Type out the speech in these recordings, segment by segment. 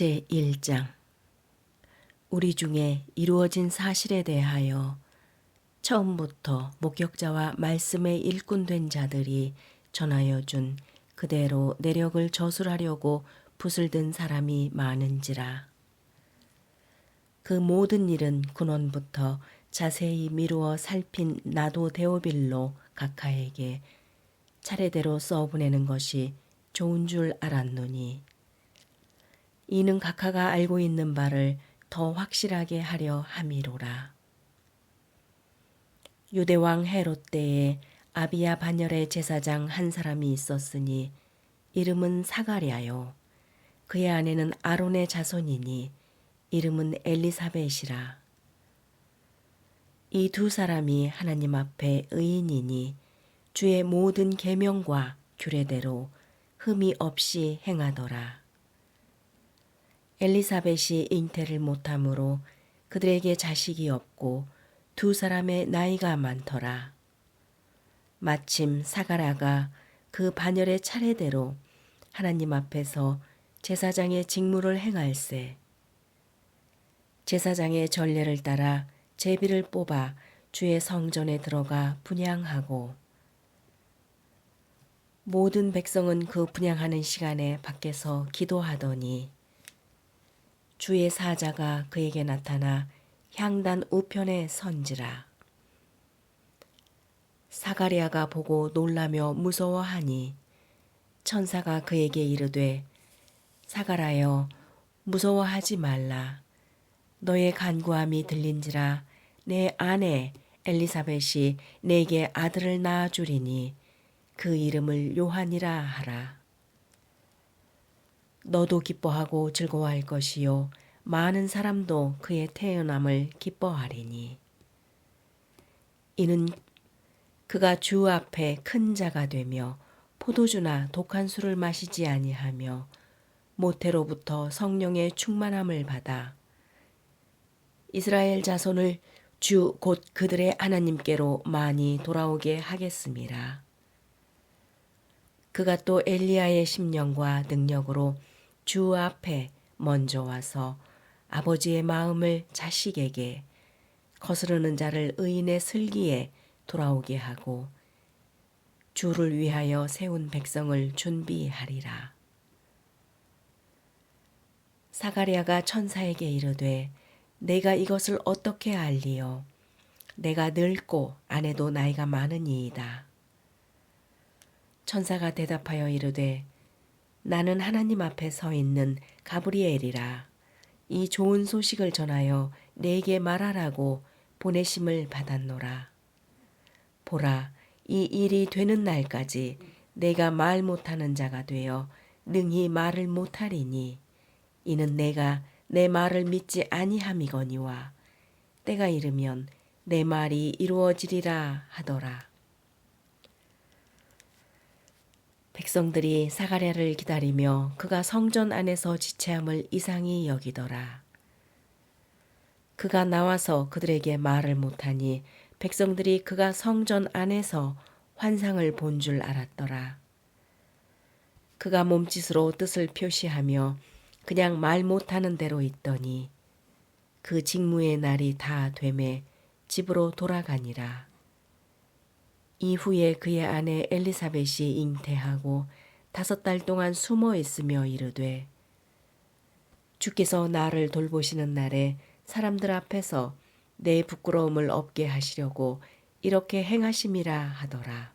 제1장 우리 중에 이루어진 사실에 대하여 처음부터 목격자와 말씀의 일꾼된 자들이 전하여 준 그대로 내력을 저술하려고 붓을 든 사람이 많은지라. 그 모든 일은 근원부터 자세히 미루어 살핀 나도 데오빌로 각하에게 차례대로 써보내는 것이 좋은 줄 알았노니 이는 각하가 알고 있는 바를 더 확실하게 하려 함이로라. 유대왕 헤롯 때에 아비야 반열의 제사장 한 사람이 있었으니 이름은 사가랴요. 그의 아내는 아론의 자손이니 이름은 엘리사벳이라. 이 두 사람이 하나님 앞에 의인이니 주의 모든 계명과 규례대로 흠이 없이 행하더라. 엘리사벳이 잉태를 못하므로 그들에게 자식이 없고 두 사람의 나이가 많더라. 마침 사가랴가 그 반열의 차례대로 하나님 앞에서 제사장의 직무를 행할세. 제사장의 전례를 따라 제비를 뽑아 주의 성전에 들어가 분향하고 모든 백성은 그 분향하는 시간에 밖에서 기도하더니 주의 사자가 그에게 나타나 향단 우편에 선지라. 사가랴가 보고 놀라며 무서워하니 천사가 그에게 이르되 사가랴여 무서워하지 말라. 너의 간구함이 들린지라 내 아내 엘리사벳이 내게 아들을 낳아주리니 그 이름을 요한이라 하라. 너도 기뻐하고 즐거워할 것이요 많은 사람도 그의 태어남을 기뻐하리니 이는 그가 주 앞에 큰 자가 되며 포도주나 독한 술을 마시지 아니하며 모태로부터 성령의 충만함을 받아 이스라엘 자손을 주 곧 그들의 하나님께로 많이 돌아오게 하겠음이라. 그가 또 엘리야의 심령과 능력으로 주 앞에 먼저 와서 아버지의 마음을 자식에게 거스르는 자를 의인의 슬기에 돌아오게 하고 주를 위하여 세운 백성을 준비하리라. 사가랴가 천사에게 이르되 내가 이것을 어떻게 알리요? 내가 늙고 아내도 나이가 많으니이다. 천사가 대답하여 이르되 나는 하나님 앞에 서 있는 가브리엘이라. 이 좋은 소식을 전하여 내게 말하라고 보내심을 받았노라. 보라, 이 일이 되는 날까지 내가 말 못하는 자가 되어 능히 말을 못하리니 이는 내가 내 말을 믿지 아니함이거니와 때가 이르면 내 말이 이루어지리라 하더라. 백성들이 사가랴를 기다리며 그가 성전 안에서 지체함을 이상히 여기더라. 그가 나와서 그들에게 말을 못하니 백성들이 그가 성전 안에서 환상을 본 줄 알았더라. 그가 몸짓으로 뜻을 표시하며 그냥 말 못하는 대로 있더니 그 직무의 날이 다 되매 집으로 돌아가니라. 이후에 그의 아내 엘리사벳이 잉태하고 5달 동안 숨어 있으며 이르되 주께서 나를 돌보시는 날에 사람들 앞에서 내 부끄러움을 없게 하시려고 이렇게 행하심이라 하더라.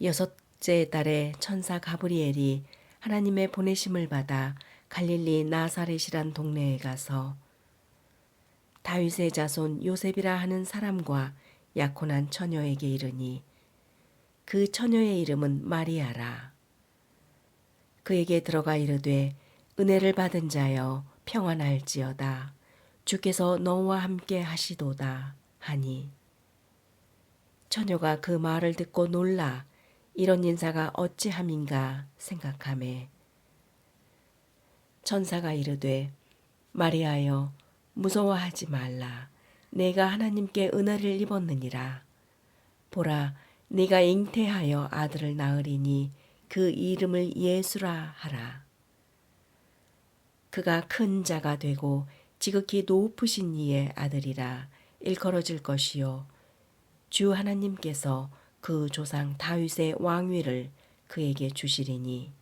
6째 달에 천사 가브리엘이 하나님의 보내심을 받아 갈릴리 나사렛이란 동네에 가서 다윗의 자손 요셉이라 하는 사람과 약혼한 처녀에게 이르니 그 처녀의 이름은 마리아라. 그에게 들어가 이르되 은혜를 받은 자여 평안할지어다. 주께서 너와 함께 하시도다 하니 처녀가 그 말을 듣고 놀라 이런 인사가 어찌함인가 생각하매 천사가 이르되 마리아여 무서워하지 말라. 내가 하나님께 은혜를 입었느니라. 보라, 네가 잉태하여 아들을 낳으리니 그 이름을 예수라 하라. 그가 큰 자가 되고 지극히 높으신 이의 아들이라 일컬어질 것이요 주 하나님께서 그 조상 다윗의 왕위를 그에게 주시리니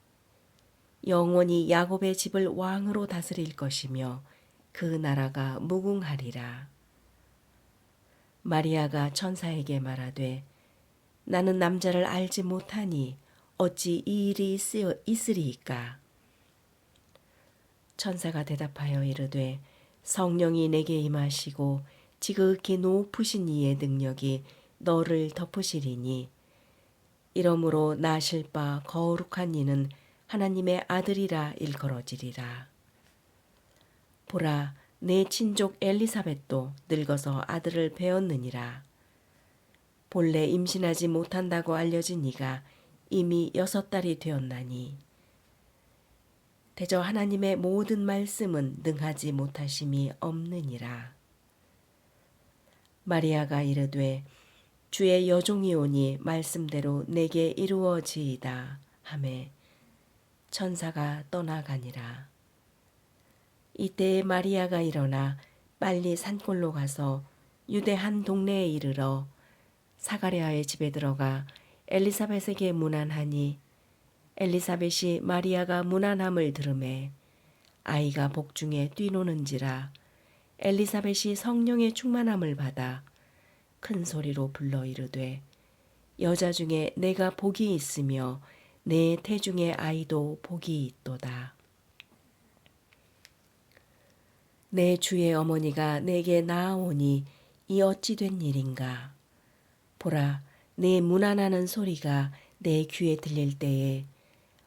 영원히 야곱의 집을 왕으로 다스릴 것이며 그 나라가 무궁하리라. 마리아가 천사에게 말하되 나는 남자를 알지 못하니 어찌 이 일이 있으리이까. 천사가 대답하여 이르되 성령이 내게 임하시고 지극히 높으신 이의 능력이 너를 덮으시리니 이러므로 나실 바 거룩한 이는 하나님의 아들이라 일컬어지리라. 보라, 내 친족 엘리사벳도 늙어서 아들을 배었느니라. 본래 임신하지 못한다고 알려진 이가 이미 6달이 되었나니 대저 하나님의 모든 말씀은 능하지 못하심이 없느니라. 마리아가 이르되 주의 여종이 오니 말씀대로 내게 이루어지이다 하매 천사가 떠나가니라. 이때에 마리아가 일어나 빨리 산골로 가서 유대 한 동네에 이르러 사가랴의 집에 들어가 엘리사벳에게 문안하니 엘리사벳이 마리아가 문안함을 들으매 아이가 복중에 뛰노는지라 엘리사벳이 성령의 충만함을 받아 큰 소리로 불러 이르되 여자 중에 내가 복이 있으며 내 태중의 아이도 복이 있도다. 내 주의 어머니가 내게 나아오니 이 어찌 된 일인가. 보라, 내 문안하는 소리가 내 귀에 들릴 때에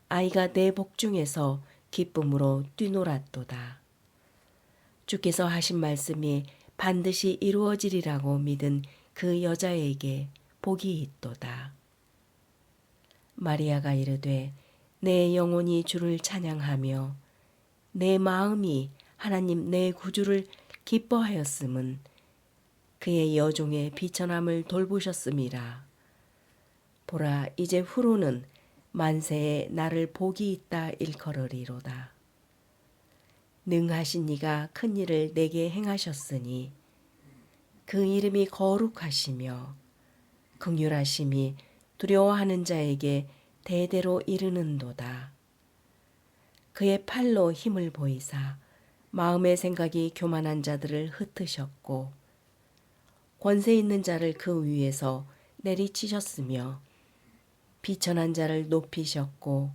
아이가 내 복중에서 기쁨으로 뛰놀았도다. 주께서 하신 말씀이 반드시 이루어지리라고 믿은 그 여자에게 복이 있도다. 마리아가 이르되 내 영혼이 주를 찬양하며 내 마음이 하나님 내 구주를 기뻐하였음은 그의 여종의 비천함을 돌보셨음이라. 보라, 이제 후로는 만세에 나를 복이 있다 일컬으리로다. 능하신 이가 큰 일을 내게 행하셨으니 그 이름이 거룩하시며 긍휼하심이 두려워하는 자에게 대대로 이르는도다. 그의 팔로 힘을 보이사 마음의 생각이 교만한 자들을 흩으셨고 권세 있는 자를 그 위에서 내리치셨으며 비천한 자를 높이셨고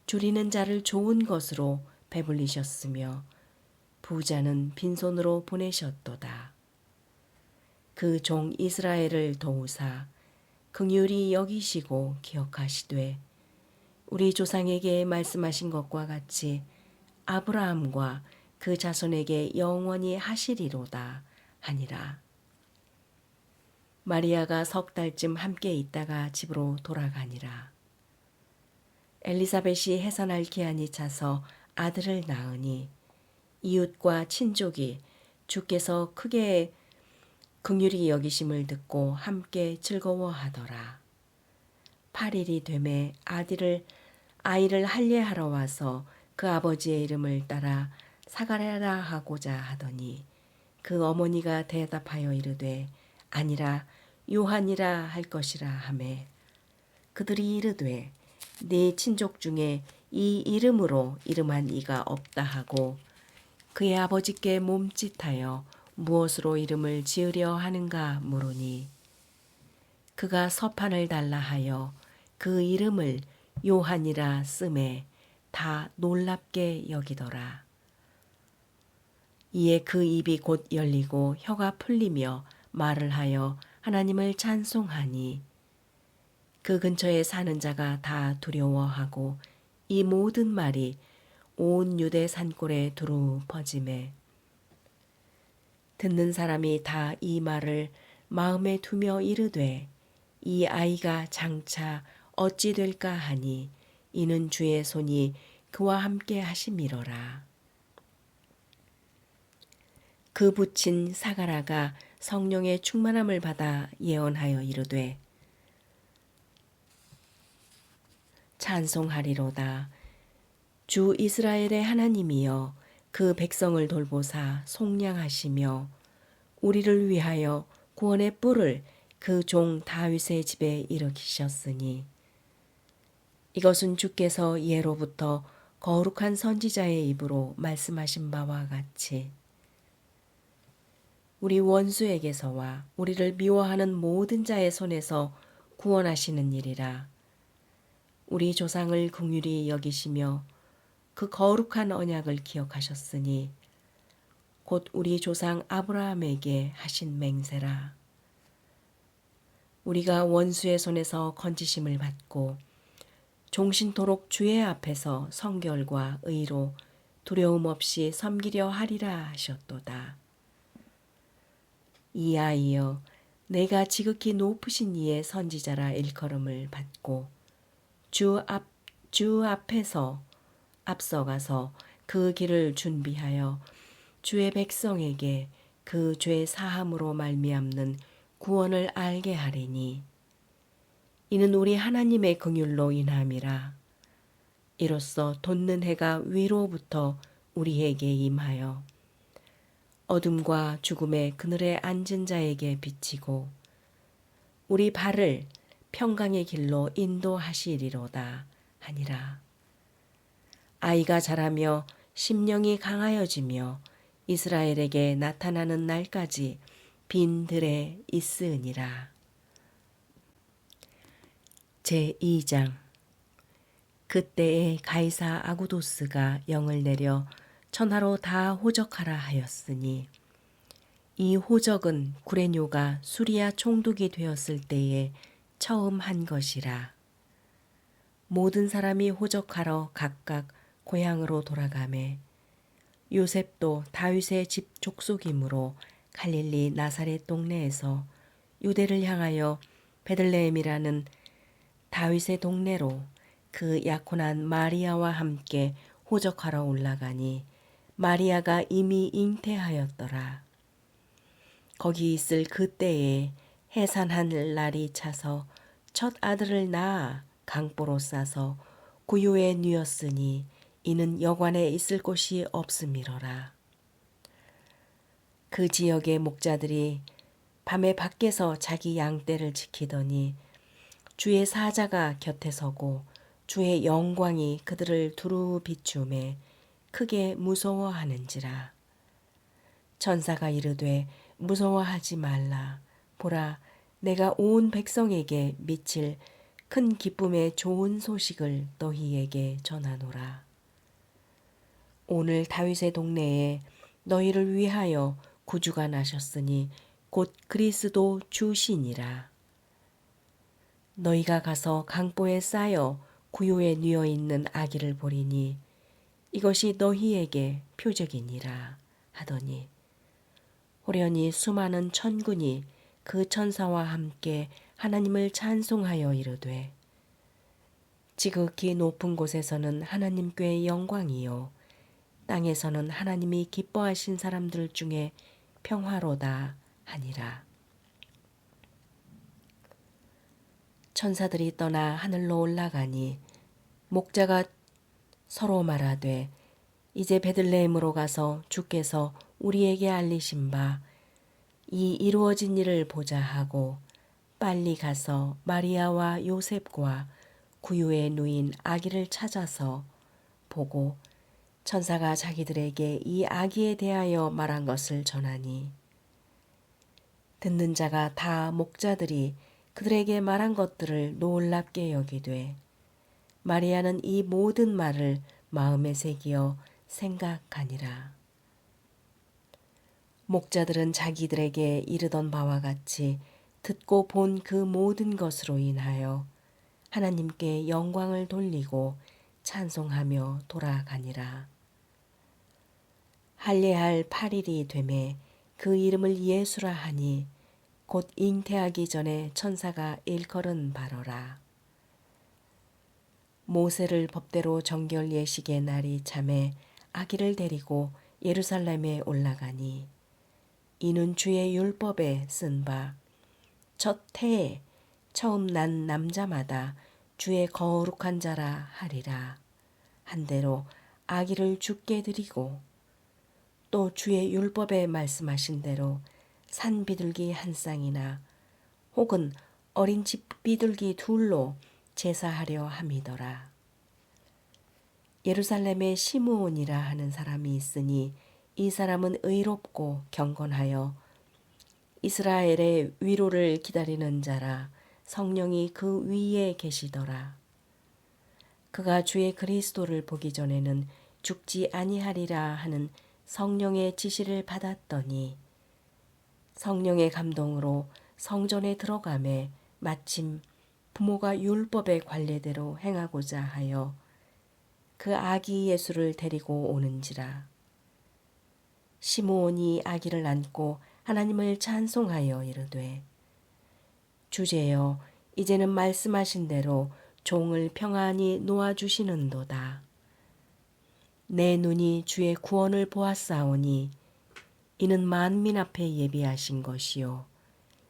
줄이는 자를 좋은 것으로 배불리셨으며 부자는 빈손으로 보내셨도다. 그 종 이스라엘을 도우사 긍휼히 여기시고 기억하시되 우리 조상에게 말씀하신 것과 같이 아브라함과 그 자손에게 영원히 하시리로다 하니라. 마리아가 3달쯤 함께 있다가 집으로 돌아가니라. 엘리사벳이 해산할 기한이 차서 아들을 낳으니 이웃과 친족이 주께서 크게 긍휼히 여기심을 듣고 함께 즐거워하더라. 8일이 되매 아이를 할례하러 와서 그 아버지의 이름을 따라 사가랴라 하고자 하더니 그 어머니가 대답하여 이르되 아니라 요한이라 할 것이라 하매 그들이 이르되 네 친족 중에 이 이름으로 이름한 이가 없다 하고 그의 아버지께 몸짓하여 무엇으로 이름을 지으려 하는가 물으니 그가 서판을 달라 하여 그 이름을 요한이라 쓰매 다 놀랍게 여기더라. 이에 그 입이 곧 열리고 혀가 풀리며 말을 하여 하나님을 찬송하니 그 근처에 사는 자가 다 두려워하고 이 모든 말이 온 유대 산골에 두루 퍼지매 듣는 사람이 다 이 말을 마음에 두며 이르되 이 아이가 장차 어찌 될까 하니 이는 주의 손이 그와 함께 하심이로라. 그 부친 사가랴가 성령의 충만함을 받아 예언하여 이르되 찬송하리로다. 주 이스라엘의 하나님이여 그 백성을 돌보사 속량하시며 우리를 위하여 구원의 뿔을 그 종 다윗의 집에 일으키셨으니 이것은 주께서 예로부터 거룩한 선지자의 입으로 말씀하신 바와 같이 우리 원수에게서와 우리를 미워하는 모든 자의 손에서 구원하시는 일이라. 우리 조상을 긍휼히 여기시며 그 거룩한 언약을 기억하셨으니 곧 우리 조상 아브라함에게 하신 맹세라. 우리가 원수의 손에서 건지심을 받고 종신토록 주의 앞에서 성결과 의로 두려움 없이 섬기려 하리라 하셨도다. 이아이여 내가 지극히 높으신 이의 선지자라 일컬음을 받고 주 앞에서 앞서가서 그 길을 준비하여 주의 백성에게 그 죄 사함으로 말미암는 구원을 알게 하리니 이는 우리 하나님의 긍휼로 인함이라. 이로써 돋는 해가 위로부터 우리에게 임하여 어둠과 죽음의 그늘에 앉은 자에게 비치고 우리 발을 평강의 길로 인도하시리로다 하니라. 아이가 자라며 심령이 강하여지며 이스라엘에게 나타나는 날까지 빈 들에 있으니라. 제2장. 그때에 가이사 아구도스가 영을 내려 천하로 다 호적하라 하였으니 이 호적은 구레뇨가 수리아 총독이 되었을 때에 처음 한 것이라. 모든 사람이 호적하러 각각 고향으로 돌아가매 요셉도 다윗의 집 족속이므로 갈릴리 나사렛 동네에서 유대를 향하여 베들레헴이라는 다윗의 동네로 그 약혼한 마리아와 함께 호적하러 올라가니 마리아가 이미 잉태하였더라. 거기 있을 그때에 해산한 날이 차서 첫 아들을 낳아 강보로 싸서 구유에 누였으니 이는 여관에 있을 곳이 없음이로라. 그 지역의 목자들이 밤에 밖에서 자기 양떼를 지키더니 주의 사자가 곁에 서고 주의 영광이 그들을 두루 비추매 크게 무서워하는지라. 천사가 이르되 무서워하지 말라. 보라, 내가 온 백성에게 미칠 큰 기쁨의 좋은 소식을 너희에게 전하노라. 오늘 다윗의 동네에 너희를 위하여 구주가 나셨으니 곧 그리스도 주시니라. 너희가 가서 강보에 쌓여 구요에 누워 있는 아기를 보리니 이것이 너희에게 표적이니라 하더니 호련히 수많은 천군이 그 천사와 함께 하나님을 찬송하여 이르되 지극히 높은 곳에서는 하나님께 영광이요 땅에서는 하나님이 기뻐하신 사람들 중에 평화로다 하니라. 천사들이 떠나 하늘로 올라가니 목자가 서로 말하되 이제 베들레헴으로 가서 주께서 우리에게 알리신 바 이 이루어진 일을 보자 하고 빨리 가서 마리아와 요셉과 구유에 누인 아기를 찾아서 보고 천사가 자기들에게 이 아기에 대하여 말한 것을 전하니 듣는 자가 다 목자들이 그들에게 말한 것들을 놀랍게 여기되 마리아는 이 모든 말을 마음에 새기어 생각하니라. 목자들은 자기들에게 이르던 바와 같이 듣고 본 그 모든 것으로 인하여 하나님께 영광을 돌리고 찬송하며 돌아가니라. 할례할 8일이 되매 그 이름을 예수라 하니 곧 잉태하기 전에 천사가 일컬은 바로라. 모세를 법대로 정결 예식의 날이 참에 아기를 데리고 예루살렘에 올라가니 이는 주의 율법에 쓴 바 첫 해에 처음 난 남자마다 주의 거룩한 자라 하리라. 한대로 아기를 주께 드리고 또 주의 율법에 말씀하신 대로 산 비둘기 한 쌍이나 혹은 어린 집 비둘기 둘로 제사하려 함이더라. 예루살렘에 시므온이라 하는 사람이 있으니 이 사람은 의롭고 경건하여 이스라엘의 위로를 기다리는 자라. 성령이 그 위에 계시더라. 그가 주의 그리스도를 보기 전에는 죽지 아니하리라 하는 성령의 지시를 받았더니 성령의 감동으로 성전에 들어가매 마침 부모가 율법의 관례대로 행하고자 하여 그 아기 예수를 데리고 오는지라. 시므온이 아기를 안고 하나님을 찬송하여 이르되 주제여 이제는 말씀하신 대로 종을 평안히 놓아주시는도다. 내 눈이 주의 구원을 보았사오니 이는 만민 앞에 예비하신 것이요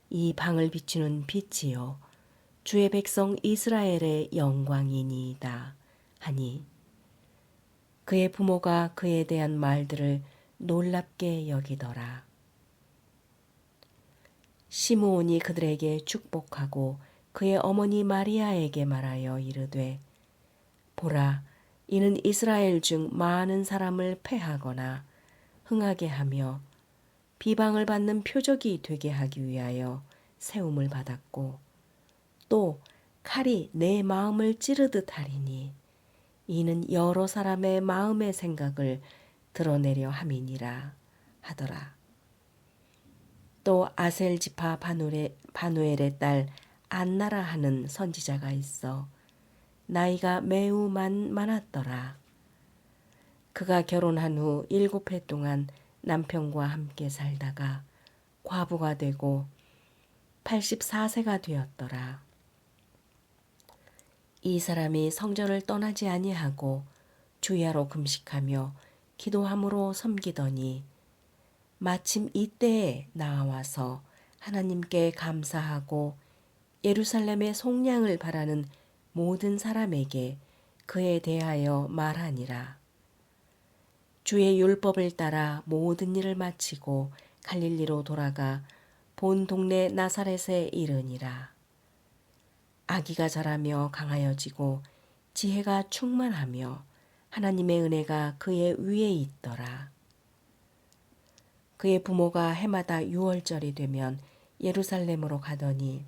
이 방을 비추는 빛이요 주의 백성 이스라엘의 영광이니이다 하니 그의 부모가 그에 대한 말들을 놀랍게 여기더라. 시므온이 그들에게 축복하고 그의 어머니 마리아에게 말하여 이르되 보라 이는 이스라엘 중 많은 사람을 패하거나 흥하게 하며 비방을 받는 표적이 되게 하기 위하여 세움을 받았고 또 칼이 내 마음을 찌르듯 하리니 이는 여러 사람의 마음의 생각을 드러내려 함이니라 하더라. 또 아셀 지파 바누엘의 딸 안나라 하는 선지자가 있어 나이가 매우 많았더라. 그가 결혼한 후 7해 동안 남편과 함께 살다가 과부가 되고 84세가 되었더라. 이 사람이 성전을 떠나지 아니하고 주야로 금식하며 기도함으로 섬기더니 마침 이때에 나와서 하나님께 감사하고 예루살렘의 속량을 바라는 모든 사람에게 그에 대하여 말하니라. 주의 율법을 따라 모든 일을 마치고 갈릴리로 돌아가 본 동네 나사렛에 이르니라. 아기가 자라며 강하여지고 지혜가 충만하며 하나님의 은혜가 그의 위에 있더라. 그의 부모가 해마다 유월절이 되면 예루살렘으로 가더니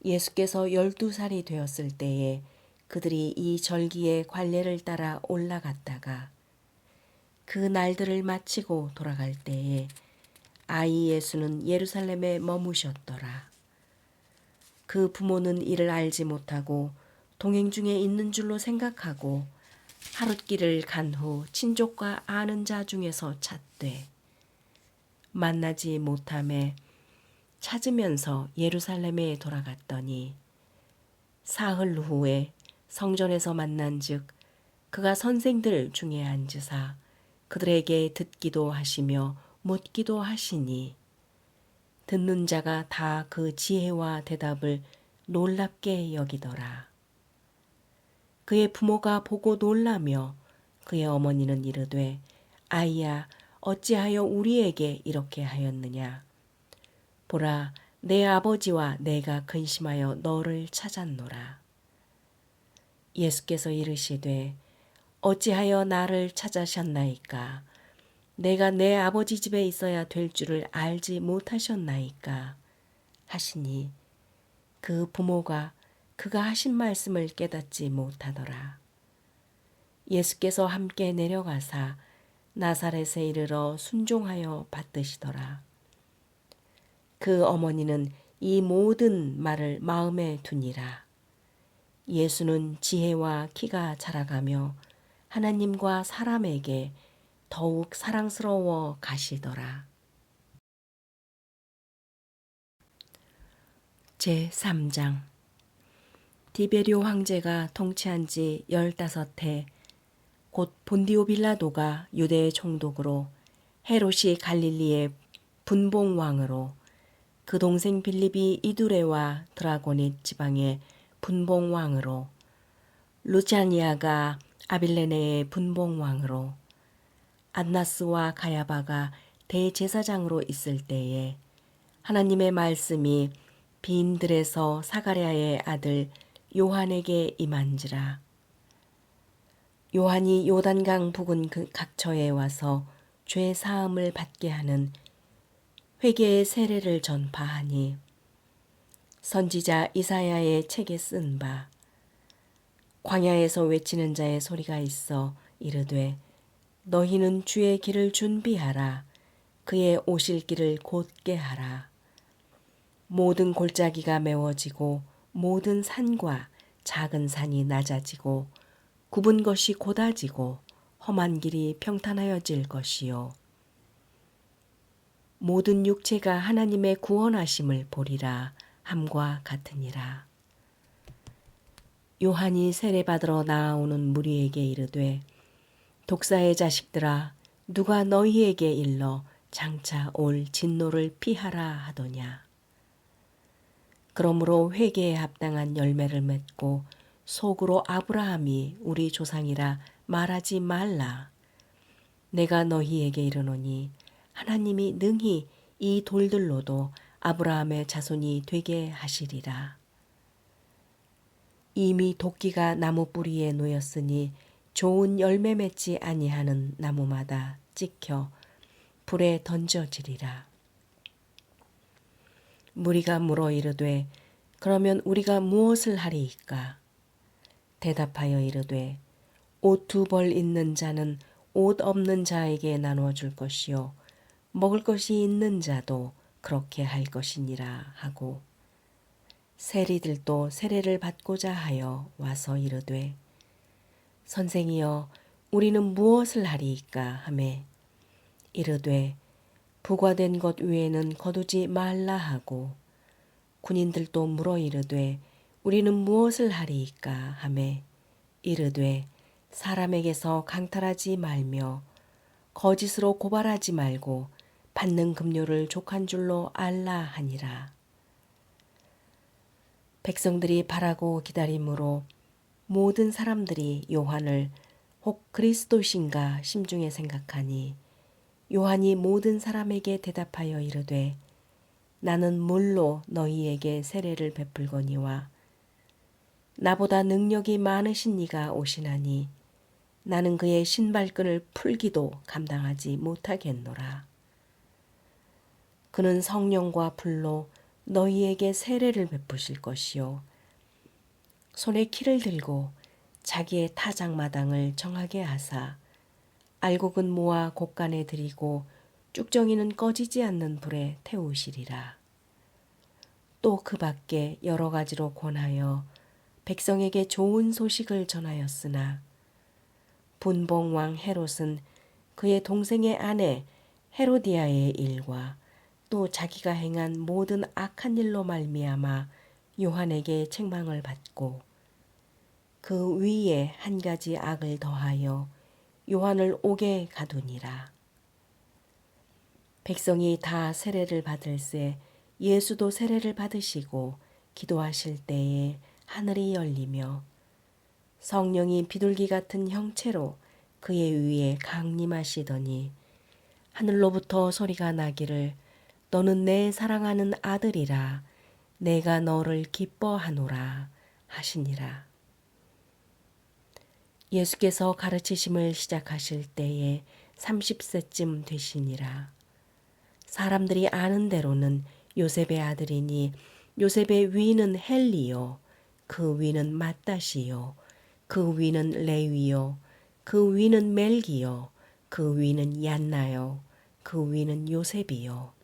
예수께서 12살이 되었을 때에 그들이 이 절기의 관례를 따라 올라갔다가 그 날들을 마치고 돌아갈 때에 아이 예수는 예루살렘에 머무셨더라. 그 부모는 이를 알지 못하고 동행 중에 있는 줄로 생각하고 하룻길을 간 후 친족과 아는 자 중에서 찾되 만나지 못함에 찾으면서 예루살렘에 돌아갔더니 사흘 후에 성전에서 만난즉 그가 선생들 중에 앉으사 그들에게 듣기도 하시며 묻기도 하시니 듣는 자가 다 그 지혜와 대답을 놀랍게 여기더라. 그의 부모가 보고 놀라며 그의 어머니는 이르되 아이야 어찌하여 우리에게 이렇게 하였느냐. 보라 내 아버지와 내가 근심하여 너를 찾았노라. 예수께서 이르시되 어찌하여 나를 찾으셨나이까. 내가 내 아버지 집에 있어야 될 줄을 알지 못하셨나이까 하시니 그 부모가 그가 하신 말씀을 깨닫지 못하더라. 예수께서 함께 내려가사 나사렛에 이르러 순종하여 받드시더라. 그 어머니는 이 모든 말을 마음에 두니라. 예수는 지혜와 키가 자라가며 하나님과 사람에게 더욱 사랑스러워 가시더라. 제3장 디베rio 황제가 통치한 지 15해 곧 본디오 빌라도가 유대의 총독으로 헤롯이 갈릴리의 분봉왕으로 그 동생 빌립이 이두레와 드라고닛 지방의 분봉왕으로, 루자니아가 아빌레네의 분봉왕으로, 안나스와 가야바가 대제사장으로 있을 때에 하나님의 말씀이 빈들에서 사가랴의 아들 요한에게 임한지라. 요한이 요단강 부근 그 각처에 와서 죄 사함을 받게 하는 회개의 세례를 전파하니, 선지자 이사야의 책에 쓴 바 광야에서 외치는 자의 소리가 있어 이르되 너희는 주의 길을 준비하라. 그의 오실 길을 곧게 하라. 모든 골짜기가 메워지고 모든 산과 작은 산이 낮아지고 굽은 것이 곧아지고 험한 길이 평탄하여질 것이요. 모든 육체가 하나님의 구원하심을 보리라 함과 같으니라. 요한이 세례받으러 나아오는 무리에게 이르되 독사의 자식들아, 누가 너희에게 일러 장차 올 진노를 피하라 하더냐. 그러므로 회개에 합당한 열매를 맺고 속으로 아브라함이 우리 조상이라 말하지 말라. 내가 너희에게 이르노니 하나님이 능히 이 돌들로도 아브라함의 자손이 되게 하시리라. 이미 도끼가 나무 뿌리에 놓였으니 좋은 열매 맺지 아니하는 나무마다 찍혀 불에 던져지리라. 무리가 물어 이르되 그러면 우리가 무엇을 하리이까? 대답하여 이르되 옷 2벌 있는 자는 옷 없는 자에게 나누어 줄 것이요 먹을 것이 있는 자도 그렇게 할 것이니라 하고, 세리들도 세례를 받고자 하여 와서 이르되 선생이여 우리는 무엇을 하리이까 하매 이르되 부과된 것 외에는 거두지 말라 하고, 군인들도 물어 이르되 우리는 무엇을 하리이까 하매 이르되 사람에게서 강탈하지 말며 거짓으로 고발하지 말고 받는 급료를 족한 줄로 알라 하니라. 백성들이 바라고 기다림으로 모든 사람들이 요한을 혹 그리스도신가 심중에 생각하니, 요한이 모든 사람에게 대답하여 이르되 나는 물로 너희에게 세례를 베풀거니와 나보다 능력이 많으신 이가 오시나니 나는 그의 신발끈을 풀기도 감당하지 못하겠노라. 그는 성령과 불로 너희에게 세례를 베푸실 것이요 손에 키를 들고 자기의 타작마당을 정하게 하사 알곡은 모아 곡간에 들이고 쭉정이는 꺼지지 않는 불에 태우시리라. 또 그 밖에 여러 가지로 권하여 백성에게 좋은 소식을 전하였으나 분봉왕 헤롯은 그의 동생의 아내 헤로디아의 일과 또 자기가 행한 모든 악한 일로 말미암아 요한에게 책망을 받고 그 위에 한 가지 악을 더하여 요한을 옥에 가두니라. 백성이 다 세례를 받을새 예수도 세례를 받으시고 기도하실 때에 하늘이 열리며 성령이 비둘기 같은 형체로 그의 위에 강림하시더니 하늘로부터 소리가 나기를 너는 내 사랑하는 아들이라 내가 너를 기뻐하노라 하시니라. 예수께서 가르치심을 시작하실 때에 30세쯤 되시니라. 사람들이 아는 대로는 요셉의 아들이니 요셉의 위는 헬리요 그 위는 맏다시요 그 위는 레위요 그 위는 멜기요 그 위는 얀나요 그 위는 요셉이요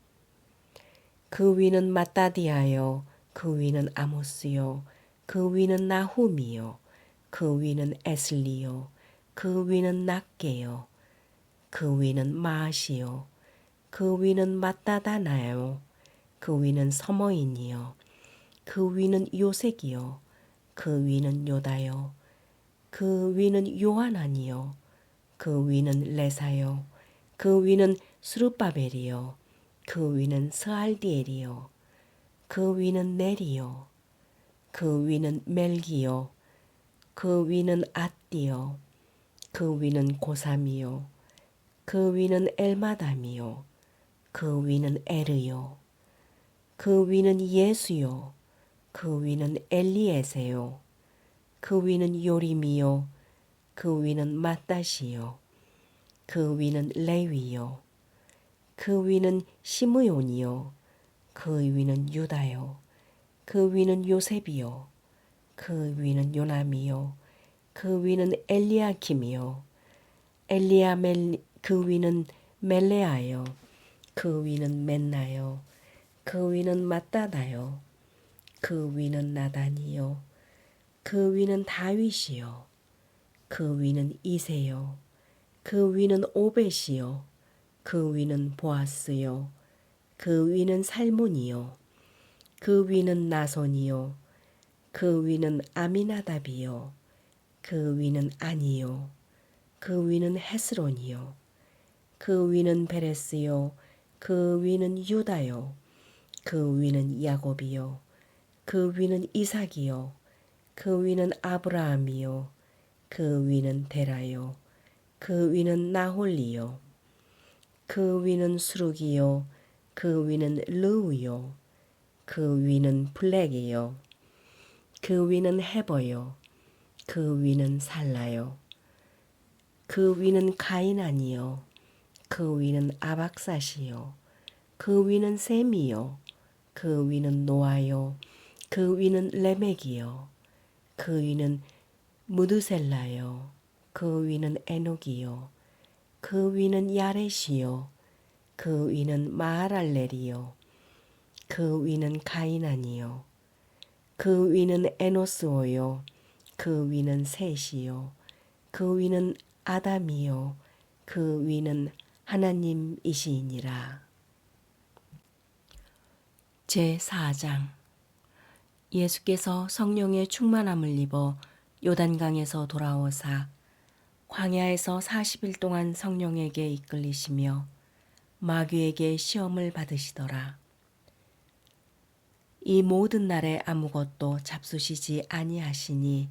그 위는 마따디아요 그 위는 아모스요 그 위는 나훔이요 그 위는 에슬리요 그 위는 낫게요 그 위는 마시요 그 위는 마따다나요 그 위는 서머인이요 그 위는 요색이요 그 위는 요다요 그 위는 요하나니요 그 위는 레사요 그 위는 스룹바벨이요 그 위는 스알디엘이요 그 위는 네리요 그 위는 멜기요. 그 위는 앗디요. 그 위는 고삼이요. 그 위는 엘마담이요. 그 위는 에르요. 그 위는 예수요. 그 위는 엘리에세요. 그 위는 요림이요. 그 위는 마따시요. 그 위는 레위요. 그 위는 시므온이요. 그 위는 유다요. 그 위는 요셉이요. 그 위는 요남이요. 그 위는 엘리야킴이요. 그 위는 멜레아요. 그 위는 맨나요. 그 위는 마따다요. 그 위는 나단이요. 그 위는 다윗이요. 그 위는 이세요. 그 위는 오벳이요. 그 위는 보아스요. 그 위는 살몬이요. 그 위는 나손이요. 그 위는 아미나답이요. 그 위는 아니요. 그 위는 헤스론이요. 그 위는 베레스요. 그 위는 유다요. 그 위는 야곱이요. 그 위는 이삭이요. 그 위는 아브라함이요. 그 위는 데라요. 그 위는 나홀리요. 그 위는 수룩이요. 그 위는 르우요. 그 위는 블랙이요. 그 위는 헤버요. 그 위는 살라요. 그 위는 가이난이요. 그 위는 아박사시요. 그 위는 셈이요. 그 위는 노아요. 그 위는 레멕이요. 그 위는 무드셀라요. 그 위는 에녹이요. 그 위는 야렛이요. 그 위는 마하랄렐이요. 그 위는 가이난이요. 그 위는 에노스오요. 그 위는 셋이요. 그 위는 아담이요. 그 위는 하나님이시니라. 제4장. 예수께서 성령의 충만함을 입어 요단강에서 돌아오사 광야에서 40일 동안 성령에게 이끌리시며 마귀에게 시험을 받으시더라. 이 모든 날에 아무것도 잡수시지 아니하시니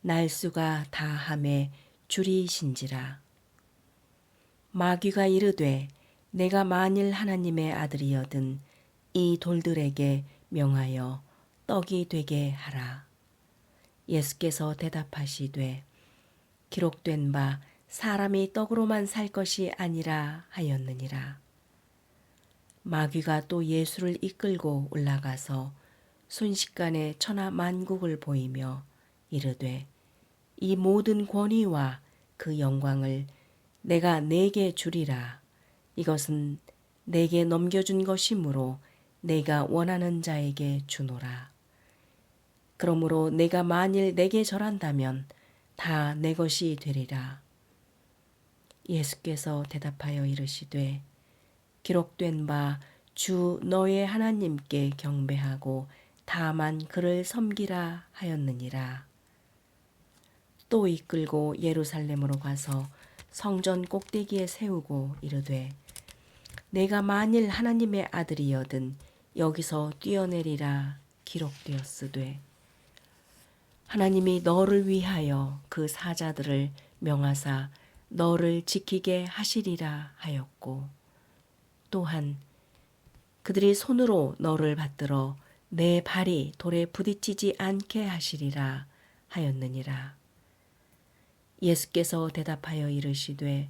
날수가 다함에 줄이신지라. 마귀가 이르되 내가 만일 하나님의 아들이여든 이 돌들에게 명하여 떡이 되게 하라. 예수께서 대답하시되 기록된 바 사람이 떡으로만 살 것이 아니라 하였느니라. 마귀가 또 예수를 이끌고 올라가서 순식간에 천하 만국을 보이며 이르되 이 모든 권위와 그 영광을 내가 네게 주리라. 이것은 내게 넘겨준 것이므로 내가 원하는 자에게 주노라. 그러므로 내가 만일 내게 절한다면 다 내 것이 되리라. 예수께서 대답하여 이르시되 기록된 바 주 너의 하나님께 경배하고 다만 그를 섬기라 하였느니라. 또 이끌고 예루살렘으로 가서 성전 꼭대기에 세우고 이르되 내가 만일 하나님의 아들이여든 여기서 뛰어내리라 기록되었으되 하나님이 너를 위하여 그 사자들을 명하사 너를 지키게 하시리라 하였고 또한 그들이 손으로 너를 받들어 내 발이 돌에 부딪히지 않게 하시리라 하였느니라. 예수께서 대답하여 이르시되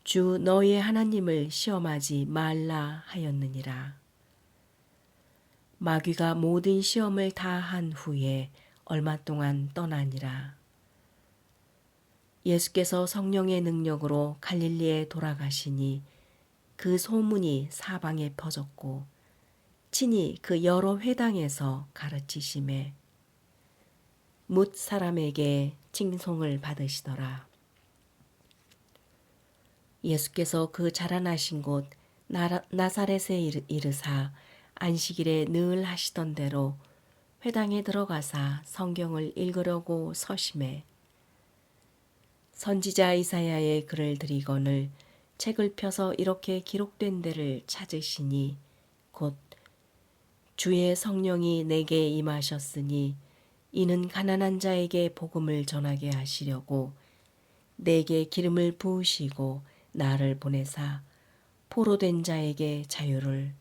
주 너의 하나님을 시험하지 말라 하였느니라. 마귀가 모든 시험을 다 한 후에 얼마 동안 떠나니라. 예수께서 성령의 능력으로 갈릴리에 돌아가시니 그 소문이 사방에 퍼졌고 친히 그 여러 회당에서 가르치심에 뭇 사람에게 칭송을 받으시더라. 예수께서 그 자라나신 곳 나사렛에 이르사 안식일에 늘 하시던 대로 회당에 들어가사 성경을 읽으려고 서심해 선지자 이사야의 글을 들이거늘 책을 펴서 이렇게 기록된 데를 찾으시니 곧 주의 성령이 내게 임하셨으니 이는 가난한 자에게 복음을 전하게 하시려고 내게 기름을 부으시고 나를 보내사 포로된 자에게 자유를,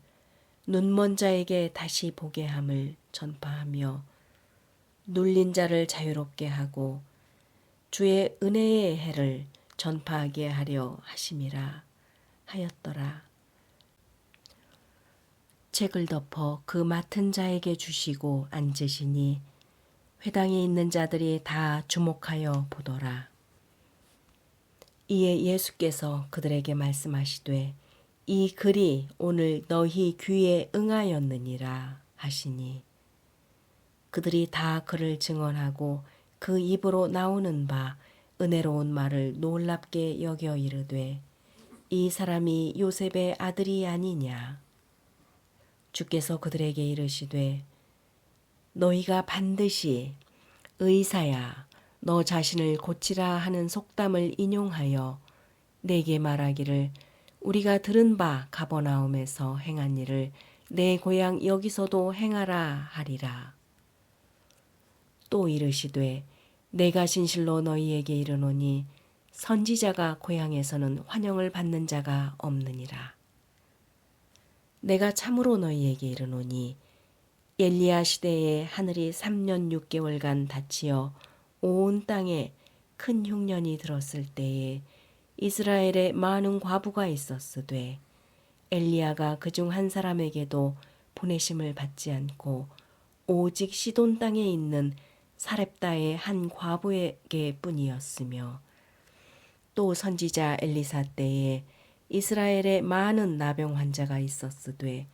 눈먼 자에게 다시 보게 함을 전파하며 눌린 자를 자유롭게 하고 주의 은혜의 해를 전파하게 하려 하심이라 하였더라. 책을 덮어 그 맡은 자에게 주시고 앉으시니 회당에 있는 자들이 다 주목하여 보더라. 이에 예수께서 그들에게 말씀하시되 이 글이 오늘 너희 귀에 응하였느니라 하시니 그들이 다 그를 증언하고 그 입으로 나오는 바 은혜로운 말을 놀랍게 여겨 이르되 이 사람이 요셉의 아들이 아니냐. 주께서 그들에게 이르시되 너희가 반드시 의사야 너 자신을 고치라 하는 속담을 인용하여 내게 말하기를 우리가 들은 바 가버나움에서 행한 일을 내 고향 여기서도 행하라 하리라. 또 이르시되 내가 진실로 너희에게 이르노니 선지자가 고향에서는 환영을 받는 자가 없느니라. 내가 참으로 너희에게 이르노니 엘리야 시대에 하늘이 3년 6개월간 닫히어 온 땅에 큰 흉년이 들었을 때에 이스라엘에 많은 과부가 있었으되 엘리야가 그중 한 사람에게도 보내심을 받지 않고 오직 시돈 땅에 있는 사렙다의 한 과부에게 뿐이었으며 또 선지자 엘리사 때에 이스라엘에 많은 나병 환자가 있었으되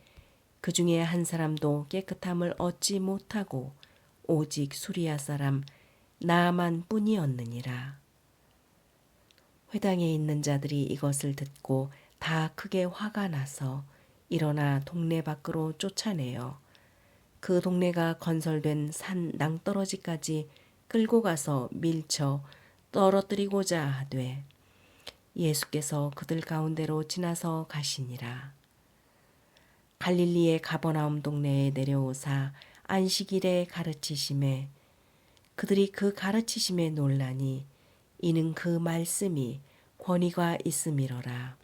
그 중에 한 사람도 깨끗함을 얻지 못하고 오직 수리아 사람 나만 뿐이었느니라. 회당에 있는 자들이 이것을 듣고 다 크게 화가 나서 일어나 동네 밖으로 쫓아내어 그 동네가 건설된 산 낭떠러지까지 끌고 가서 밀쳐 떨어뜨리고자 하되 예수께서 그들 가운데로 지나서 가시니라. 갈릴리의 가버나움 동네에 내려오사 안식일에 가르치심에 그들이 그 가르치심에 놀라니 이는 그 말씀이 권위가 있음이로라.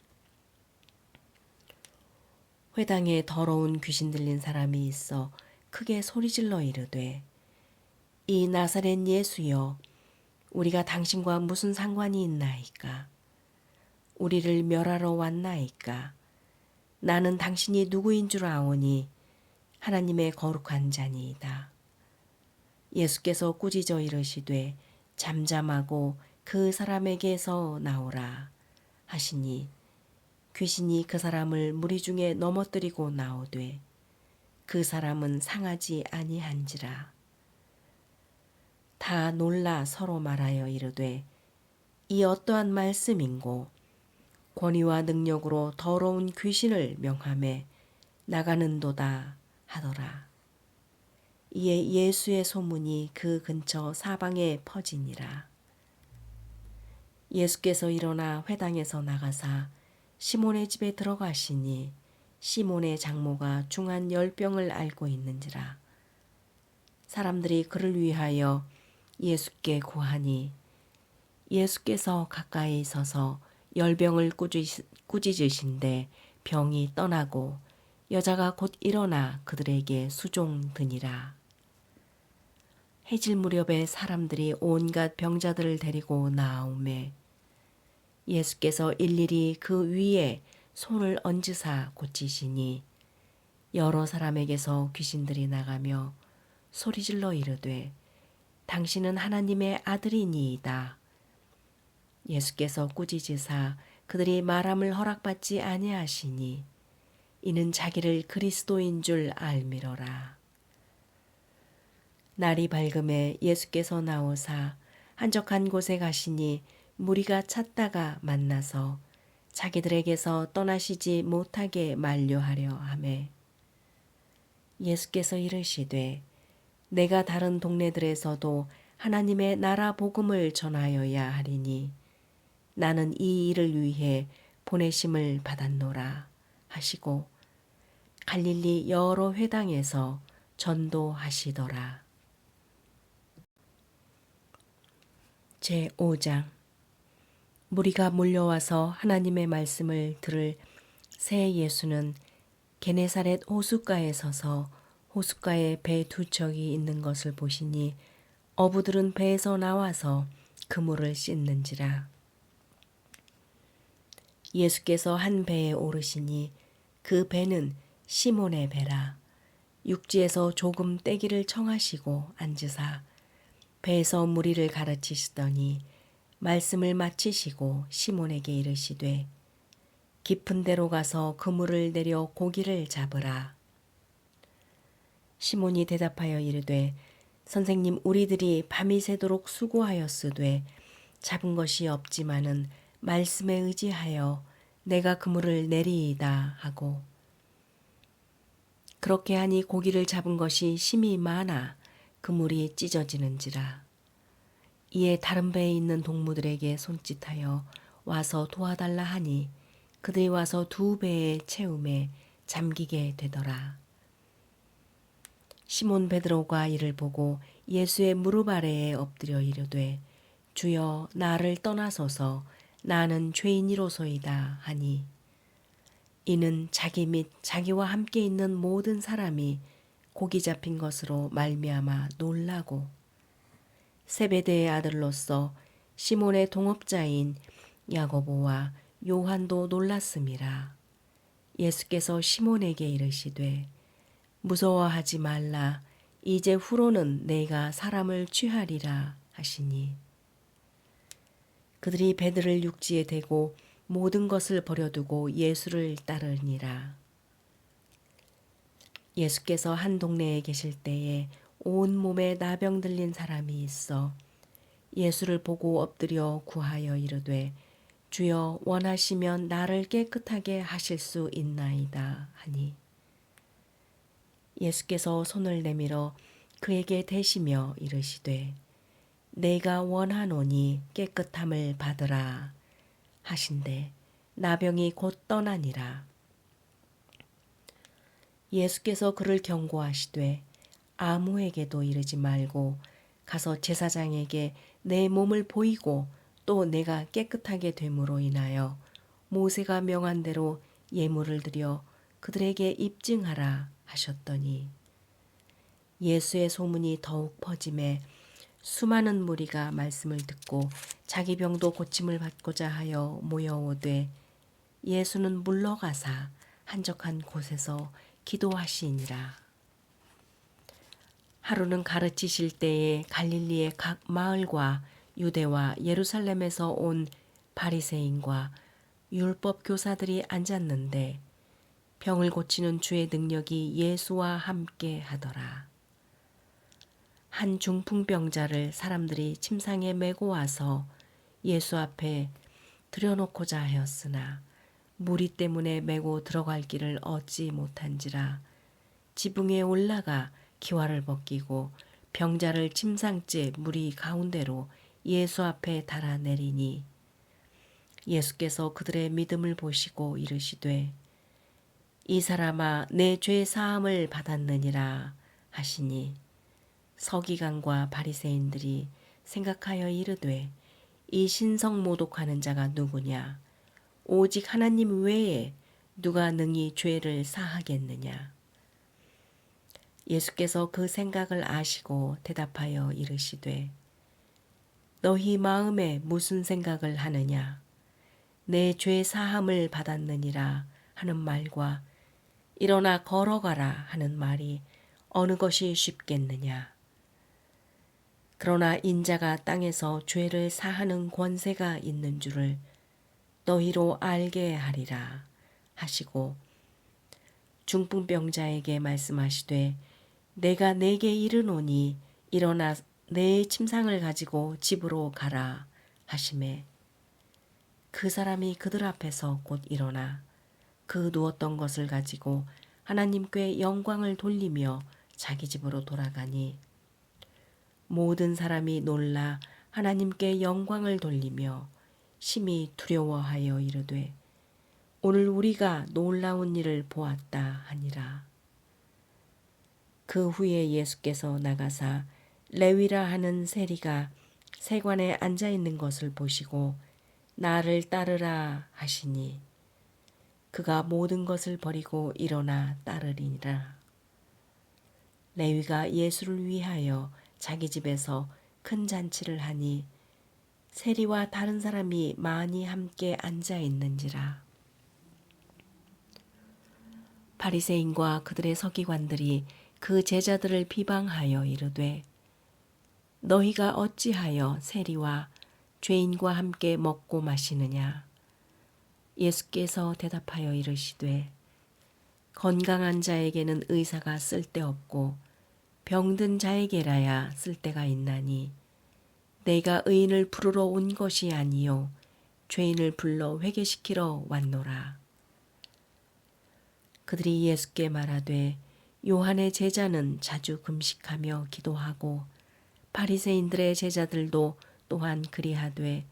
회당에 더러운 귀신 들린 사람이 있어 크게 소리질러 이르되 이 나사렛 예수여 우리가 당신과 무슨 상관이 있나이까? 우리를 멸하러 왔나이까? 나는 당신이 누구인 줄 아오니 하나님의 거룩한 자니이다. 예수께서 꾸짖어 이르시되 잠잠하고 그 사람에게서 나오라 하시니 귀신이 그 사람을 무리 중에 넘어뜨리고 나오되 그 사람은 상하지 아니한지라. 다 놀라 서로 말하여 이르되 이 어떠한 말씀인고 권위와 능력으로 더러운 귀신을 명하매 나가는도다 하더라. 이에 예수의 소문이 그 근처 사방에 퍼지니라. 예수께서 일어나 회당에서 나가사 시몬의 집에 들어가시니 시몬의 장모가 중한 열병을 앓고 있는지라. 사람들이 그를 위하여 예수께 구하니 예수께서 가까이 서서 열병을 꾸짖으신데 병이 떠나고 여자가 곧 일어나 그들에게 수종드니라. 해질 무렵에 사람들이 온갖 병자들을 데리고 나아오매 예수께서 일일이 그 위에 손을 얹으사 고치시니 여러 사람에게서 귀신들이 나가며 소리질러 이르되 당신은 하나님의 아들이니이다. 예수께서 꾸짖으사 그들이 말함을 허락받지 아니하시니 이는 자기를 그리스도인 줄 알미러라. 날이 밝음에 예수께서 나오사 한적한 곳에 가시니 무리가 찾다가 만나서 자기들에게서 떠나시지 못하게 만류하려 하매 예수께서 이르시되 내가 다른 동네들에서도 하나님의 나라 복음을 전하여야 하리니 나는 이 일을 위해 보내심을 받았노라 하시고 갈릴리 여러 회당에서 전도하시더라. 제5장. 무리가 몰려와서 하나님의 말씀을 들을 새 예수는 게네사렛 호숫가에 서서 호숫가에 배 두 척이 있는 것을 보시니 어부들은 배에서 나와서 그물을 씻는지라. 예수께서 한 배에 오르시니 그 배는 시몬의 배라. 육지에서 조금 떼기를 청하시고 앉으사 배에서 무리를 가르치시더니 말씀을 마치시고 시몬에게 이르시되 깊은 데로 가서 그물을 내려 고기를 잡으라. 시몬이 대답하여 이르되 선생님, 우리들이 밤이 새도록 수고하였으되 잡은 것이 없지만은 말씀에 의지하여 내가 그물을 내리이다 하고, 그렇게 하니 고기를 잡은 것이 심히 많아 그물이 찢어지는지라. 이에 다른 배에 있는 동무들에게 손짓하여 와서 도와달라 하니 그들이 와서 두 배의 채움에 잠기게 되더라. 시몬 베드로가 이를 보고 예수의 무릎 아래에 엎드려 이르되 주여, 나를 떠나소서, 나는 죄인이로소이다 하니, 이는 자기 및 자기와 함께 있는 모든 사람이 고기 잡힌 것으로 말미암아 놀라고 세베대의 아들로서 시몬의 동업자인 야고보와 요한도 놀랐음이라. 예수께서 시몬에게 이르시되 무서워하지 말라, 이제 후로는 내가 사람을 취하리라 하시니, 그들이 배들을 육지에 대고 모든 것을 버려두고 예수를 따르니라. 예수께서 한 동네에 계실 때에 온 몸에 나병 들린 사람이 있어 예수를 보고 엎드려 구하여 이르되 주여, 원하시면 나를 깨끗하게 하실 수 있나이다 하니, 예수께서 손을 내밀어 그에게 대시며 이르시되 내가 원하노니 깨끗함을 받으라 하신대 나병이 곧 떠나니라. 예수께서 그를 경고하시되 아무에게도 이르지 말고 가서 제사장에게 내 몸을 보이고 또 내가 깨끗하게 됨으로 인하여 모세가 명한 대로 예물을 드려 그들에게 입증하라 하셨더니, 예수의 소문이 더욱 퍼짐에 수많은 무리가 말씀을 듣고 자기 병도 고침을 받고자 하여 모여오되 예수는 물러가사 한적한 곳에서 기도하시니라. 하루는 가르치실 때에 갈릴리의 각 마을과 유대와 예루살렘에서 온 바리새인과 율법 교사들이 앉았는데 병을 고치는 주의 능력이 예수와 함께 하더라. 한 중풍병자를 사람들이 침상에 메고 와서 예수 앞에 들여놓고자 하였으나 무리 때문에 메고 들어갈 길을 얻지 못한지라 지붕에 올라가 기와를 벗기고 병자를 침상째 무리 가운데로 예수 앞에 달아내리니, 예수께서 그들의 믿음을 보시고 이르시되 이 사람아, 내 죄 사함을 받았느니라 하시니, 서기관과 바리새인들이 생각하여 이르되 이 신성 모독하는 자가 누구냐? 오직 하나님 외에 누가 능히 죄를 사하겠느냐? 예수께서 그 생각을 아시고 대답하여 이르시되 너희 마음에 무슨 생각을 하느냐? 내 죄 사함을 받았느니라 하는 말과 일어나 걸어가라 하는 말이 어느 것이 쉽겠느냐? 그러나 인자가 땅에서 죄를 사하는 권세가 있는 줄을 너희로 알게 하리라 하시고 중풍병자에게 말씀하시되 내가 네게 이르노니 일어나 내 침상을 가지고 집으로 가라 하시매, 그 사람이 그들 앞에서 곧 일어나 그 누웠던 것을 가지고 하나님께 영광을 돌리며 자기 집으로 돌아가니, 모든 사람이 놀라 하나님께 영광을 돌리며 심히 두려워하여 이르되 오늘 우리가 놀라운 일을 보았다 하니라. 그 후에 예수께서 나가사 레위라 하는 세리가 세관에 앉아 있는 것을 보시고 나를 따르라 하시니 그가 모든 것을 버리고 일어나 따르리니라. 레위가 예수를 위하여 자기 집에서 큰 잔치를 하니 세리와 다른 사람이 많이 함께 앉아 있는지라. 바리새인과 그들의 서기관들이 그 제자들을 비방하여 이르되 너희가 어찌하여 세리와 죄인과 함께 먹고 마시느냐. 예수께서 대답하여 이르시되 건강한 자에게는 의사가 쓸데없고 병든 자에게라야 쓸데가 있나니 내가 의인을 부르러 온 것이 아니요 죄인을 불러 회개시키러 왔노라. 그들이 예수께 말하되 요한의 제자는 자주 금식하며 기도하고 바리새인들의 제자들도 또한 그리하되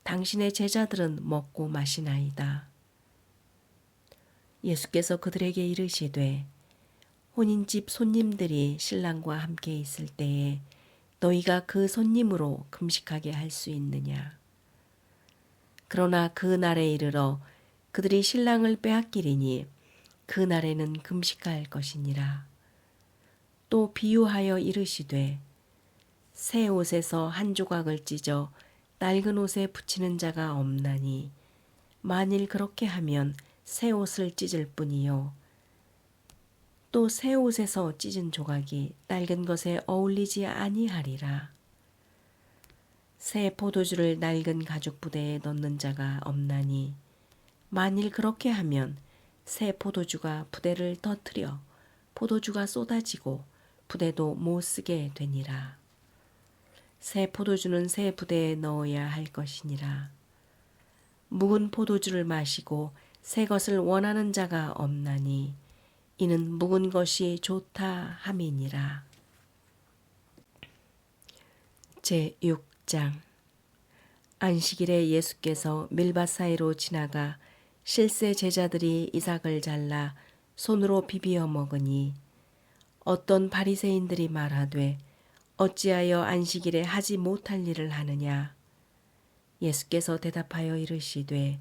당신의 제자들은 먹고 마시나이다. 예수께서 그들에게 이르시되 혼인집 손님들이 신랑과 함께 있을 때에 너희가 그 손님으로 금식하게 할 수 있느냐. 그러나 그 날에 이르러 그들이 신랑을 빼앗기리니 그 날에는 금식할 것이니라. 또 비유하여 이르시되 새 옷에서 한 조각을 찢어 낡은 옷에 붙이는 자가 없나니 만일 그렇게 하면 새 옷을 찢을 뿐이요 또 새 옷에서 찢은 조각이 낡은 것에 어울리지 아니하리라. 새 포도주를 낡은 가죽 부대에 넣는 자가 없나니 만일 그렇게 하면 새 포도주가 부대를 터뜨려 포도주가 쏟아지고 부대도 못 쓰게 되니라. 새 포도주는 새 부대에 넣어야 할 것이니라. 묵은 포도주를 마시고 새 것을 원하는 자가 없나니 이는 묵은 것이 좋다 함이니라. 제6장. 안식일에 예수께서 밀밭 사이로 지나가 실세 제자들이 이삭을 잘라 손으로 비비어 먹으니 어떤 바리새인들이 말하되 어찌하여 안식일에 하지 못할 일을 하느냐. 예수께서 대답하여 이르시되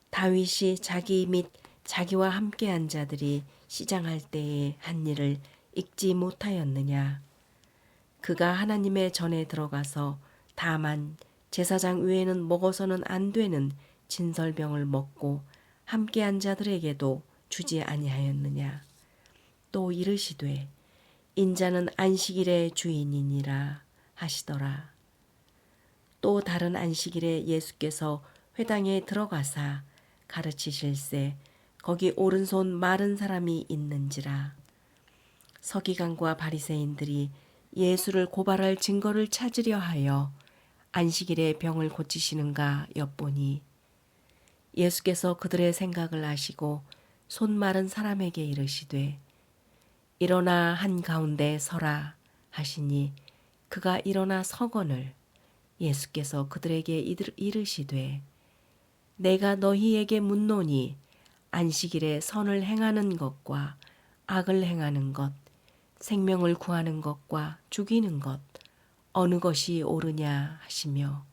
다윗이 자기 및 자기와 함께한 자들이 시장할 때에 한 일을 읽지 못하였느냐. 그가 하나님의 전에 들어가서 다만 제사장 외에는 먹어서는 안 되는 진설병을 먹고 함께한 자들에게도 주지 아니하였느냐. 또 이르시되 인자는 안식일의 주인이니라 하시더라. 또 다른 안식일에 예수께서 회당에 들어가사 가르치실세 거기 오른손 마른 사람이 있는지라. 서기관과 바리새인들이 예수를 고발할 증거를 찾으려 하여 안식일에 병을 고치시는가 엿보니 예수께서 그들의 생각을 아시고 손 마른 사람에게 이르시되 일어나 한가운데 서라 하시니 그가 일어나 서거늘 예수께서 그들에게 이르시되 내가 너희에게 묻노니 안식일에 선을 행하는 것과 악을 행하는 것, 생명을 구하는 것과 죽이는 것 어느 것이 옳으냐 하시며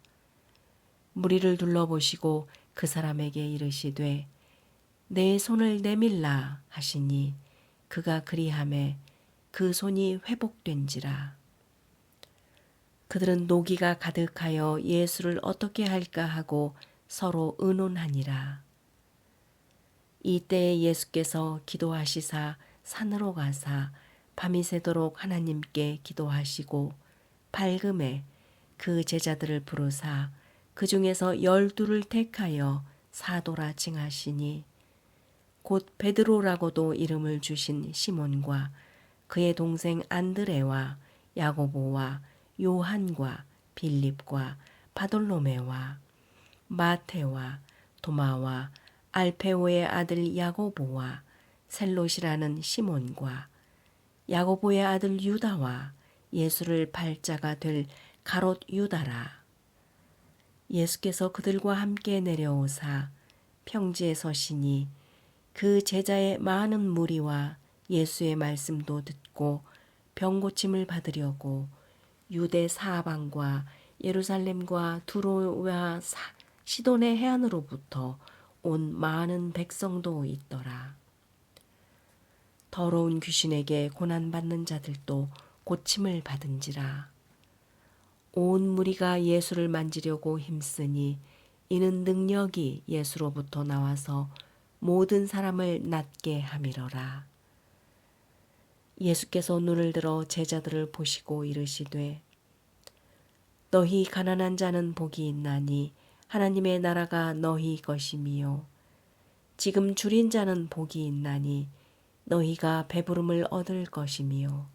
무리를 둘러보시고 그 사람에게 이르시되 내 손을 내밀라 하시니 그가 그리하매 그 손이 회복된지라. 그들은 노기가 가득하여 예수를 어떻게 할까 하고 서로 의논하니라. 이때에 예수께서 기도하시사 산으로 가사 밤이 새도록 하나님께 기도하시고 밝음에 그 제자들을 부르사 그 중에서 12를 택하여 사도라 칭하시니 곧 베드로라고도 이름을 주신 시몬과 그의 동생 안드레와 야고보와 요한과 빌립과 바돌로메와 마테와 도마와 알페오의 아들 야고보와 셀롯이라는 시몬과 야고보의 아들 유다와 예수를 팔자가 될 가롯 유다라. 예수께서 그들과 함께 내려오사 평지에 서시니 그 제자의 많은 무리와 예수의 말씀도 듣고 병 고침을 받으려고 유대 사방과 예루살렘과 두로와 시돈의 해안으로부터 온 많은 백성도 있더라. 더러운 귀신에게 고난받는 자들도 고침을 받은지라. 온 무리가 예수를 만지려고 힘쓰니 이는 능력이 예수로부터 나와서 모든 사람을 낫게 함이러라. 예수께서 눈을 들어 제자들을 보시고 이르시되 너희 가난한 자는 복이 있나니 하나님의 나라가 너희 것임이요 지금 줄인 자는 복이 있나니 너희가 배부름을 얻을 것임이요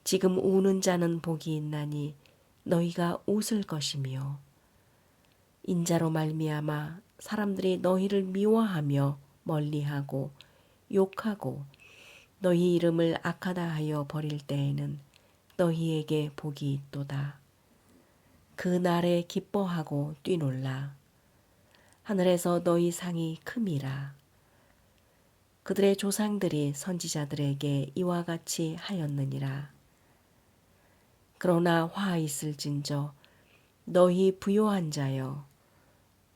지금 우는 자는 복이 있나니 너희가 웃을 것이며 인자로 말미암아 사람들이 너희를 미워하며 멀리하고 욕하고 너희 이름을 악하다 하여 버릴 때에는 너희에게 복이 있도다. 그 날에 기뻐하고 뛰놀라. 하늘에서 너희 상이 큼이라. 그들의 조상들이 선지자들에게 이와 같이 하였느니라. 그러나 화 있을진저 너희 부요한 자여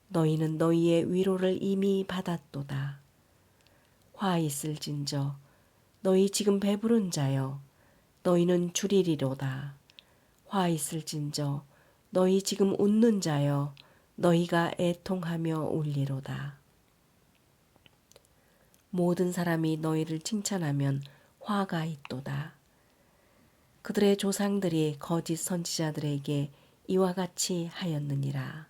너희는 너희의 위로를 이미 받았도다. 화 있을진저 너희 지금 배부른 자여 너희는 줄이리로다. 화 있을진저 너희 지금 웃는 자여 너희가 애통하며 울리로다. 모든 사람이 너희를 칭찬하면 화가 있도다. 그들의 조상들이 거짓 선지자들에게 이와 같이 하였느니라.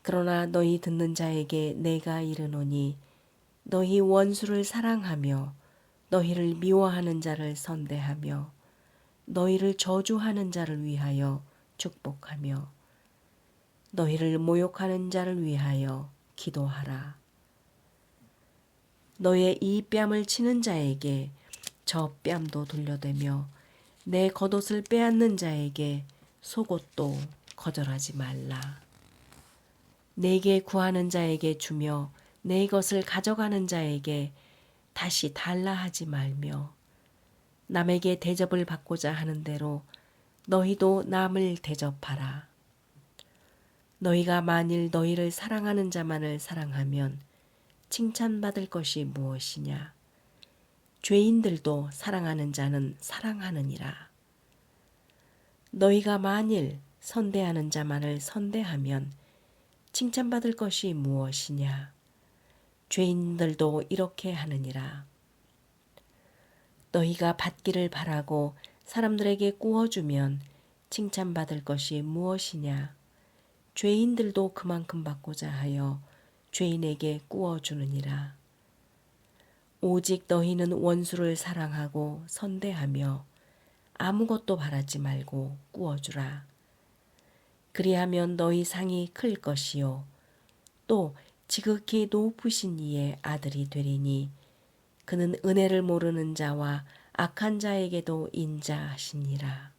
그러나 너희 듣는 자에게 내가 이르노니 너희 원수를 사랑하며 너희를 미워하는 자를 선대하며 너희를 저주하는 자를 위하여 축복하며 너희를 모욕하는 자를 위하여 기도하라. 너의 이 뺨을 치는 자에게 저 뺨도 돌려대며 내 겉옷을 빼앗는 자에게 속옷도 거절하지 말라. 내게 구하는 자에게 주며 내 것을 가져가는 자에게 다시 달라 하지 말며 남에게 대접을 받고자 하는 대로 너희도 남을 대접하라. 너희가 만일 너희를 사랑하는 자만을 사랑하면 칭찬받을 것이 무엇이냐? 죄인들도 사랑하는 자는 사랑하느니라. 너희가 만일 선대하는 자만을 선대하면 칭찬받을 것이 무엇이냐? 죄인들도 이렇게 하느니라. 너희가 받기를 바라고 사람들에게 구워주면 칭찬받을 것이 무엇이냐? 죄인들도 그만큼 받고자 하여 죄인에게 구워주느니라. 오직 너희는 원수를 사랑하고 선대하며 아무것도 바라지 말고 구워주라. 그리하면 너희 상이 클 것이요 또 지극히 높으신 이의 아들이 되리니 그는 은혜를 모르는 자와 악한 자에게도 인자하시니라.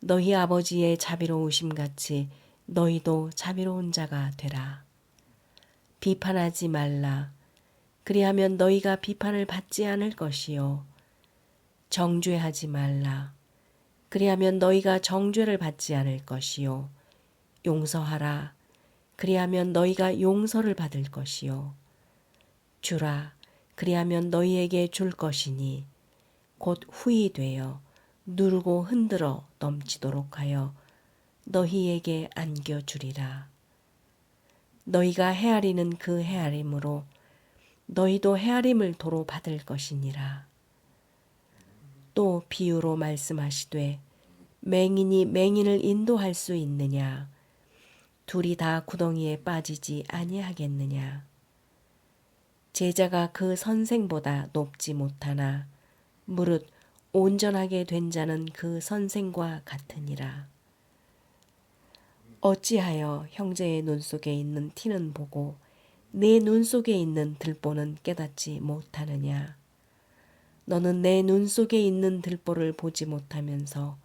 너희 아버지의 자비로우심같이 너희도 자비로운 자가 되라. 비판하지 말라. 그리하면 너희가 비판을 받지 않을 것이요 정죄하지 말라. 그리하면 너희가 정죄를 받지 않을 것이요 용서하라. 그리하면 너희가 용서를 받을 것이요 주라. 그리하면 너희에게 줄 것이니 곧 후히 되어 누르고 흔들어 넘치도록 하여 너희에게 안겨주리라. 너희가 헤아리는 그 헤아림으로 너희도 헤아림을 도로 받을 것이니라. 또 비유로 말씀하시되 맹인이 맹인을 인도할 수 있느냐? 둘이 다 구덩이에 빠지지 아니하겠느냐? 제자가 그 선생보다 높지 못하나 무릇 온전하게 된 자는 그 선생과 같으니라. 어찌하여 형제의 눈 속에 있는 티는 보고 내 눈 속에 있는 들보는 깨닫지 못하느냐? 너는 내 눈 속에 있는 들보를 보지 못하면서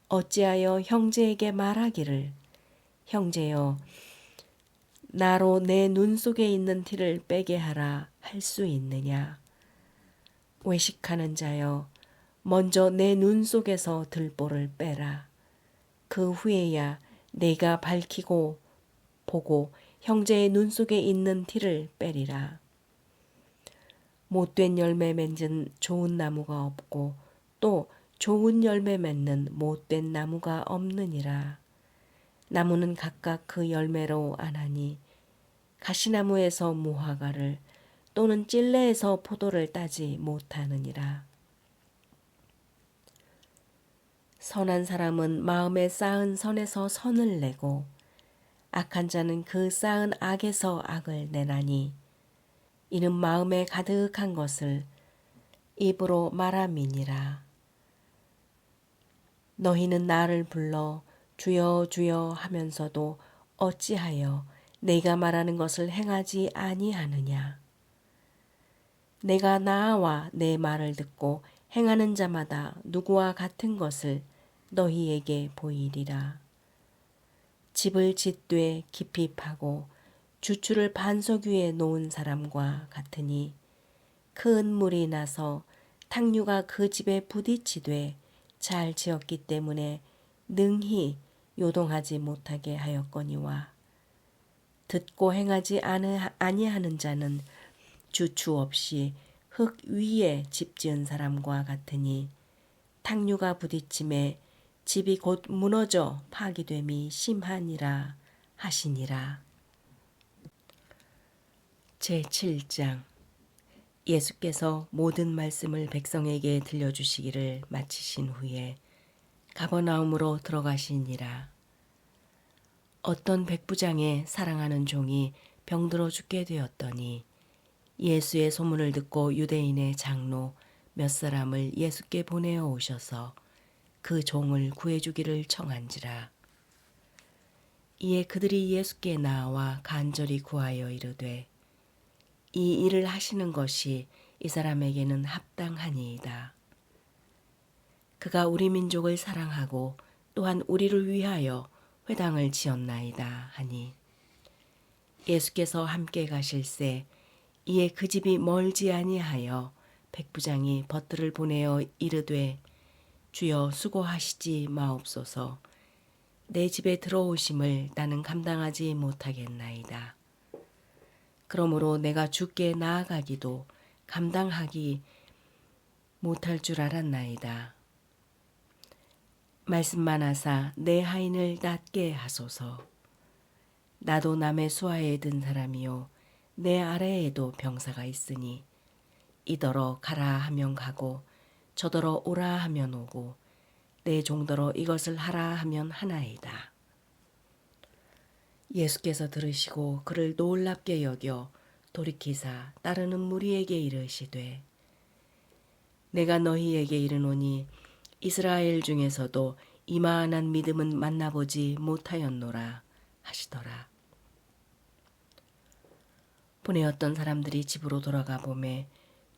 어찌하여 형제에게 말하기를 형제여 나로 내 눈 속에 있는 티를 빼게 하라 할 수 있느냐? 외식하는 자여 먼저 내 눈 속에서 들보를 빼라. 그 후에야 내가 밝히고 보고 형제의 눈 속에 있는 티를 빼리라. 못된 열매 맺는 좋은 나무가 없고 또 좋은 열매 맺는 못된 나무가 없느니라. 나무는 각각 그 열매로 아나니 가시나무에서 무화과를 또는 찔레에서 포도를 따지 못하느니라. 선한 사람은 마음에 쌓은 선에서 선을 내고 악한 자는 그 쌓은 악에서 악을 내나니 이는 마음에 가득한 것을 입으로 말함이니라. 너희는 나를 불러 주여 주여 하면서도 어찌하여 내가 말하는 것을 행하지 아니하느냐. 내가 나와 내 말을 듣고 행하는 자마다 누구와 같은 것을 너희에게 보이리라. 집을 짓되 깊이 파고 주추를 반석 위에 놓은 사람과 같으니 큰 물이 나서 탕류가 그 집에 부딪히되 잘 지었기 때문에 능히 요동하지 못하게 하였거니와 듣고 행하지 아니하는 자는 주추 없이 흙 위에 집 지은 사람과 같으니 탕류가 부딪힘에 집이 곧 무너져 파기됨이 심하니라 하시니라. 제7장. 예수께서 모든 말씀을 백성에게 들려주시기를 마치신 후에 가버나움으로 들어가시니라. 어떤 백부장의 사랑하는 종이 병들어 죽게 되었더니 예수의 소문을 듣고 유대인의 장로 몇 사람을 예수께 보내어 오셔서 그 종을 구해주기를 청한지라. 이에 그들이 예수께 나와 간절히 구하여 이르되 이 일을 하시는 것이 이 사람에게는 합당하니이다. 그가 우리 민족을 사랑하고 또한 우리를 위하여 회당을 지었나이다 하니 예수께서 함께 가실새 이에 그 집이 멀지 아니하여 백부장이 벗들을 보내어 이르되 주여 수고하시지 마옵소서. 내 집에 들어오심을 나는 감당하지 못하겠나이다. 그러므로 내가 주께 나아가기도 감당하기 못할 줄 알았나이다. 말씀만 하사 내 하인을 낫게 하소서. 나도 남의 수하에 든 사람이요 내 아래에도 병사가 있으니 이더러 가라 하면 가고 저더러 오라 하면 오고 내 종더러 이것을 하라 하면 하나이다. 예수께서 들으시고 그를 놀랍게 여겨 돌이키사 따르는 무리에게 이르시되 내가 너희에게 이르노니 이스라엘 중에서도 이만한 믿음은 만나보지 못하였노라 하시더라. 보내었던 사람들이 집으로 돌아가 보매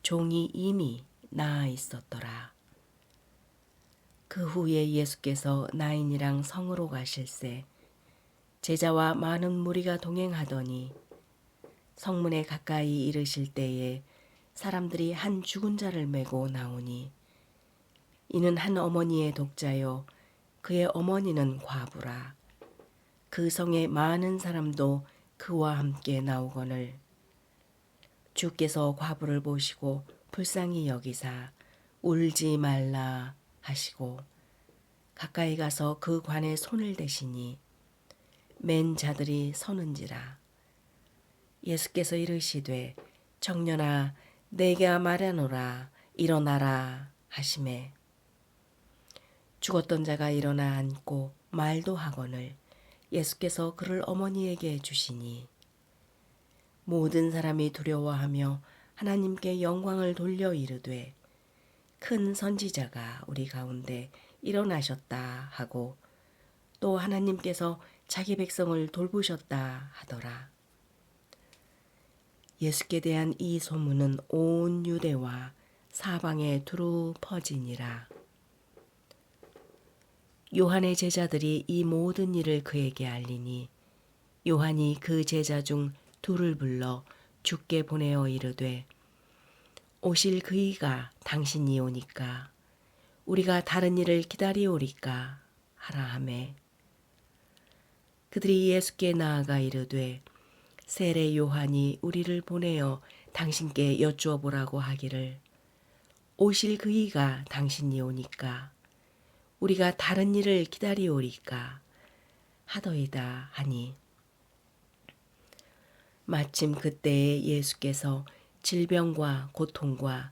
종이 이미 나아 있었더라. 그 후에 예수께서 나인이랑 성으로 가실새 제자와 많은 무리가 동행하더니 성문에 가까이 이르실 때에 사람들이 한 죽은 자를 메고 나오니 이는 한 어머니의 독자요 그의 어머니는 과부라. 그 성에 많은 사람도 그와 함께 나오거늘 주께서 과부를 보시고 불쌍히 여기사 울지 말라 하시고 가까이 가서 그 관에 손을 대시니 맨 자들이 서는지라. 예수께서 이르시되 청년아 내가 말하노라 일어나라 하시매 죽었던 자가 일어나 앉고 말도 하거늘 예수께서 그를 어머니에게 주시니 모든 사람이 두려워하며 하나님께 영광을 돌려 이르되 큰 선지자가 우리 가운데 일어나셨다 하고 또 하나님께서 자기 백성을 돌보셨다 하더라. 예수께 대한 이 소문은 온 유대와 사방에 두루 퍼지니라. 요한의 제자들이 이 모든 일을 그에게 알리니 요한이 그 제자 중 둘을 불러 주께 보내어 이르되 오실 그이가 당신이 오니까 우리가 다른 일을 기다리오리까 하라 하매 그들이 예수께 나아가 이르되 세례 요한이 우리를 보내어 당신께 여쭈어 보라고 하기를 오실 그이가 당신이 오니까 우리가 다른 일을 기다리오리까 하더이다 하니 마침 그때에 예수께서 질병과 고통과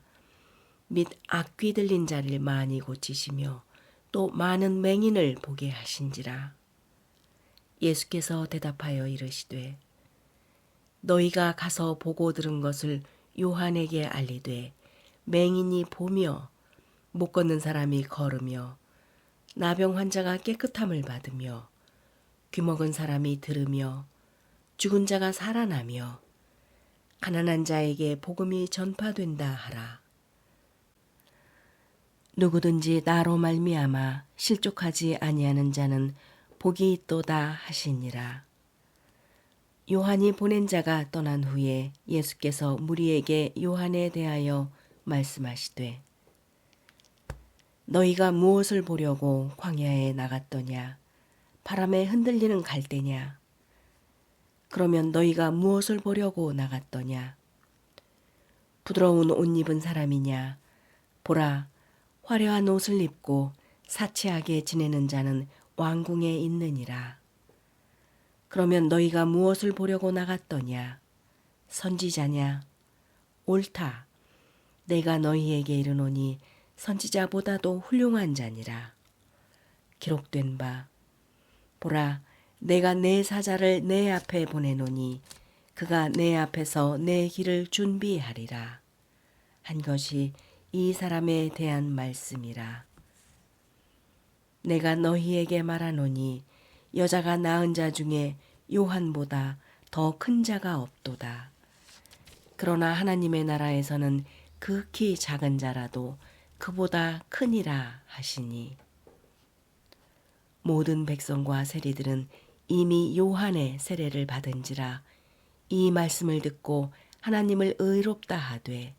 및 악귀 들린 자를 많이 고치시며 또 많은 맹인을 보게 하신지라. 예수께서 대답하여 이르시되 너희가 가서 보고 들은 것을 요한에게 알리되 맹인이 보며 못 걷는 사람이 걸으며 나병 환자가 깨끗함을 받으며 귀먹은 사람이 들으며 죽은 자가 살아나며 가난한 자에게 복음이 전파된다 하라. 누구든지 나로 말미암아 실족하지 아니하는 자는 복이 있도다 하시니라. 요한이 보낸 자가 떠난 후에 예수께서 무리에게 요한에 대하여 말씀하시되 너희가 무엇을 보려고 광야에 나갔더냐? 바람에 흔들리는 갈대냐? 그러면 너희가 무엇을 보려고 나갔더냐? 부드러운 옷 입은 사람이냐? 보라, 화려한 옷을 입고 사치하게 지내는 자는 왕궁에 있느니라. 그러면 너희가 무엇을 보려고 나갔더냐? 선지자냐? 옳다. 내가 너희에게 이르노니 선지자보다도 훌륭한 자니라. 기록된 바 보라, 내가 내 사자를 내 앞에 보내노니 그가 내 앞에서 내 길을 준비하리라. 한 것이 이 사람에 대한 말씀이라. 내가 너희에게 말하노니 여자가 낳은 자 중에 요한보다 더 큰 자가 없도다. 그러나 하나님의 나라에서는 극히 작은 자라도 그보다 크니라 하시니 모든 백성과 세리들은 이미 요한의 세례를 받은지라 이 말씀을 듣고 하나님을 의롭다 하되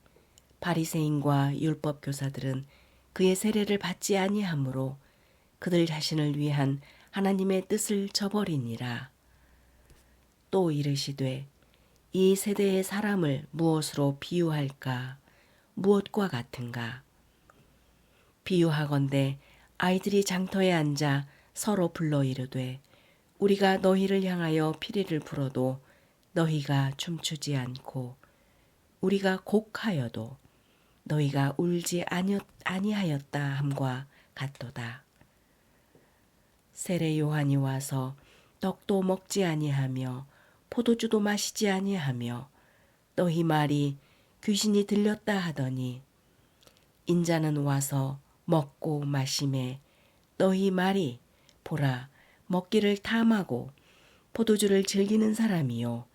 바리새인과 율법 교사들은 그의 세례를 받지 아니하므로 그들 자신을 위한 하나님의 뜻을 저버리니라. 또 이르시되 이 세대의 사람을 무엇으로 비유할까? 무엇과 같은가? 비유하건대 아이들이 장터에 앉아 서로 불러 이르되 우리가 너희를 향하여 피리를 불어도 너희가 춤추지 않고 우리가 곡하여도 너희가 울지 아니하였다 함과 같도다. 세례 요한이 와서 떡도 먹지 아니하며 포도주도 마시지 아니하며 너희 말이 귀신이 들렸다 하더니 인자는 와서 먹고 마심에 너희 말이 보라 먹기를 탐하고 포도주를 즐기는 사람이요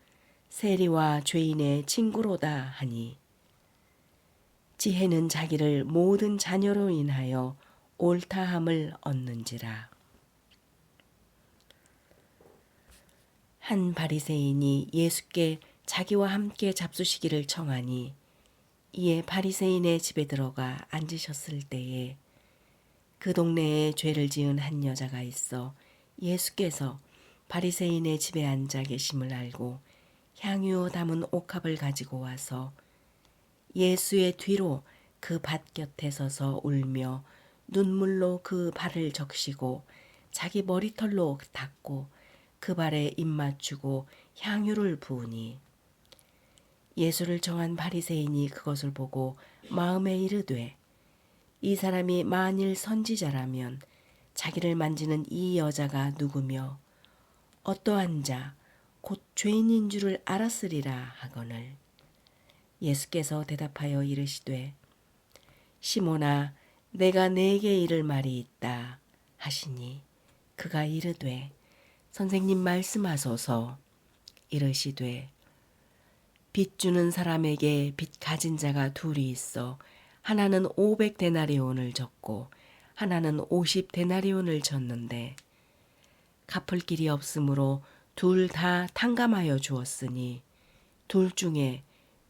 세리와 죄인의 친구로다 하니 지혜는 자기를 모든 자녀로 인하여 옳다함을 얻는지라. 한 바리새인이 예수께 자기와 함께 잡수시기를 청하니 이에 바리새인의 집에 들어가 앉으셨을 때에 그 동네에 죄를 지은 한 여자가 있어 예수께서 바리새인의 집에 앉아 계심을 알고 향유 담은 옥합을 가지고 와서 예수의 뒤로 그 밭 곁에 서서 울며 눈물로 그 발을 적시고 자기 머리털로 닦고 그 발에 입 맞추고 향유를 부으니 예수를 정한 바리새인이 그것을 보고 마음에 이르되 이 사람이 만일 선지자라면 자기를 만지는 이 여자가 누구며 어떠한 자 곧 죄인인 줄을 알았으리라 하거늘 예수께서 대답하여 이르시되 시몬아 내가 네게 이를 말이 있다 하시니 그가 이르되 선생님 말씀하소서. 이르시되 빚 주는 사람에게 빚 가진 자가 둘이 있어 하나는 500데나리온을 졌고 하나는 50데나리온을 졌는데 갚을 길이 없으므로 둘 다 탕감하여 주었으니 둘 중에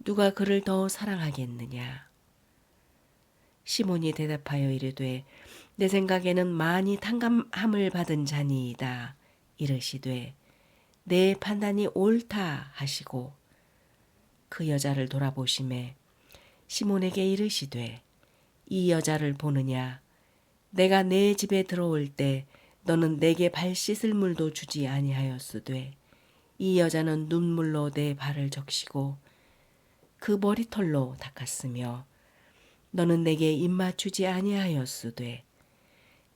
누가 그를 더 사랑하겠느냐. 시몬이 대답하여 이르되 내 생각에는 많이 탕감함을 받은 자니이다. 이르시되 내 판단이 옳다 하시고 그 여자를 돌아보시매 시몬에게 이르시되 이 여자를 보느냐? 내가 내 집에 들어올 때 너는 내게 발 씻을 물도 주지 아니하였으되 이 여자는 눈물로 내 발을 적시고 그 머리털로 닦았으며 너는 내게 입맞추지 아니하였으되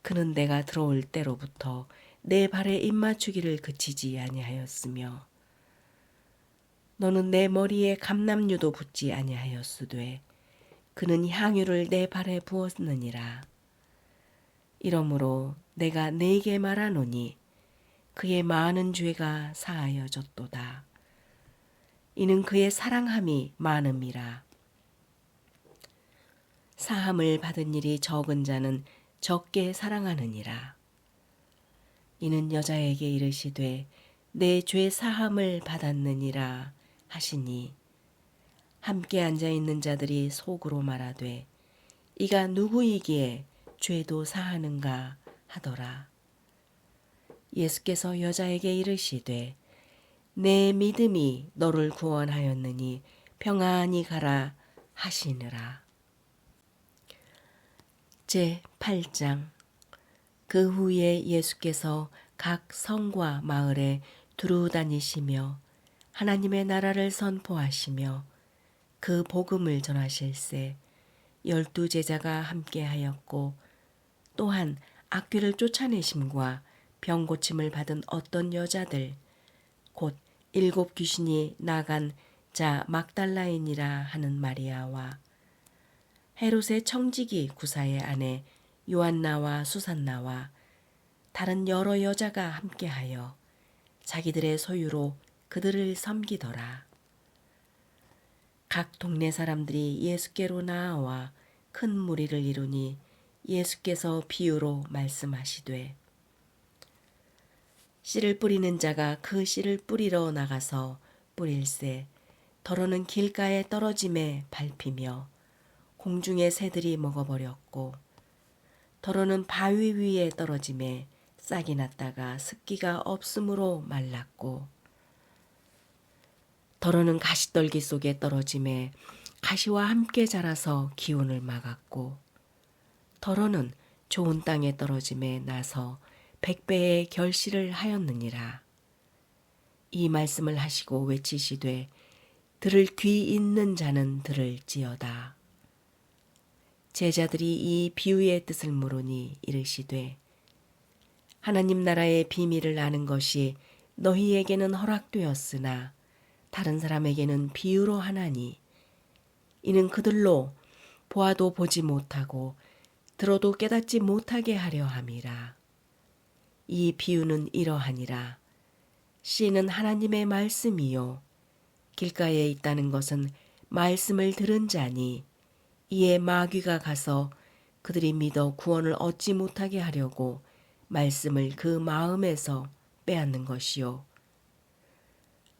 그는 내가 들어올 때로부터 내 발에 입맞추기를 그치지 아니하였으며 너는 내 머리에 감람유도 붓지 아니하였으되 그는 향유를 내 발에 부었느니라. 이러므로 내가 네게 말하노니 그의 많은 죄가 사하여졌도다. 이는 그의 사랑함이 많음이라. 사함을 받은 일이 적은 자는 적게 사랑하느니라. 이는 여자에게 이르시되 내 죄 사함을 받았느니라 하시니 함께 앉아있는 자들이 속으로 말하되 이가 누구이기에 죄도 사하는가 하더라. 예수께서 여자에게 이르시되 내 믿음이 너를 구원하였느니 평안히 가라 하시느라. 제8장. 그 후에 예수께서 각 성과 마을에 두루 다니시며 하나님의 나라를 선포하시며 그 복음을 전하실세 12 제자가 함께하였고 또한 악귀를 쫓아내심과 병 고침을 받은 어떤 여자들 곧 7 귀신이 나간 자 막달라인이라 하는 마리아와 헤롯의 청지기 구사의 아내 요한나와 수산나와 다른 여러 여자가 함께하여 자기들의 소유로 그들을 섬기더라. 각 동네 사람들이 예수께로 나아와 큰 무리를 이루니 예수께서 비유로 말씀하시되 씨를 뿌리는 자가 그 씨를 뿌리러 나가서 뿌릴새 더러는 길가에 떨어짐에 밟히며 공중의 새들이 먹어버렸고 더러는 바위 위에 떨어짐에 싹이 났다가 습기가 없으므로 말랐고 더러는 가시떨기 속에 떨어짐에 가시와 함께 자라서 기운을 막았고 더러는 좋은 땅에 떨어짐에 나서 100배의 결실을 하였느니라. 이 말씀을 하시고 외치시되 들을 귀 있는 자는 들을지어다. 제자들이 이 비유의 뜻을 물으니 이르시되 하나님 나라의 비밀을 아는 것이 너희에게는 허락되었으나 다른 사람에게는 비유로 하나니 이는 그들로 보아도 보지 못하고 들어도 깨닫지 못하게 하려 함이라. 이 비유는 이러하니라. 씨는 하나님의 말씀이요 길가에 있다는 것은 말씀을 들은 자니 이에 마귀가 가서 그들이 믿어 구원을 얻지 못하게 하려고 말씀을 그 마음에서 빼앗는 것이요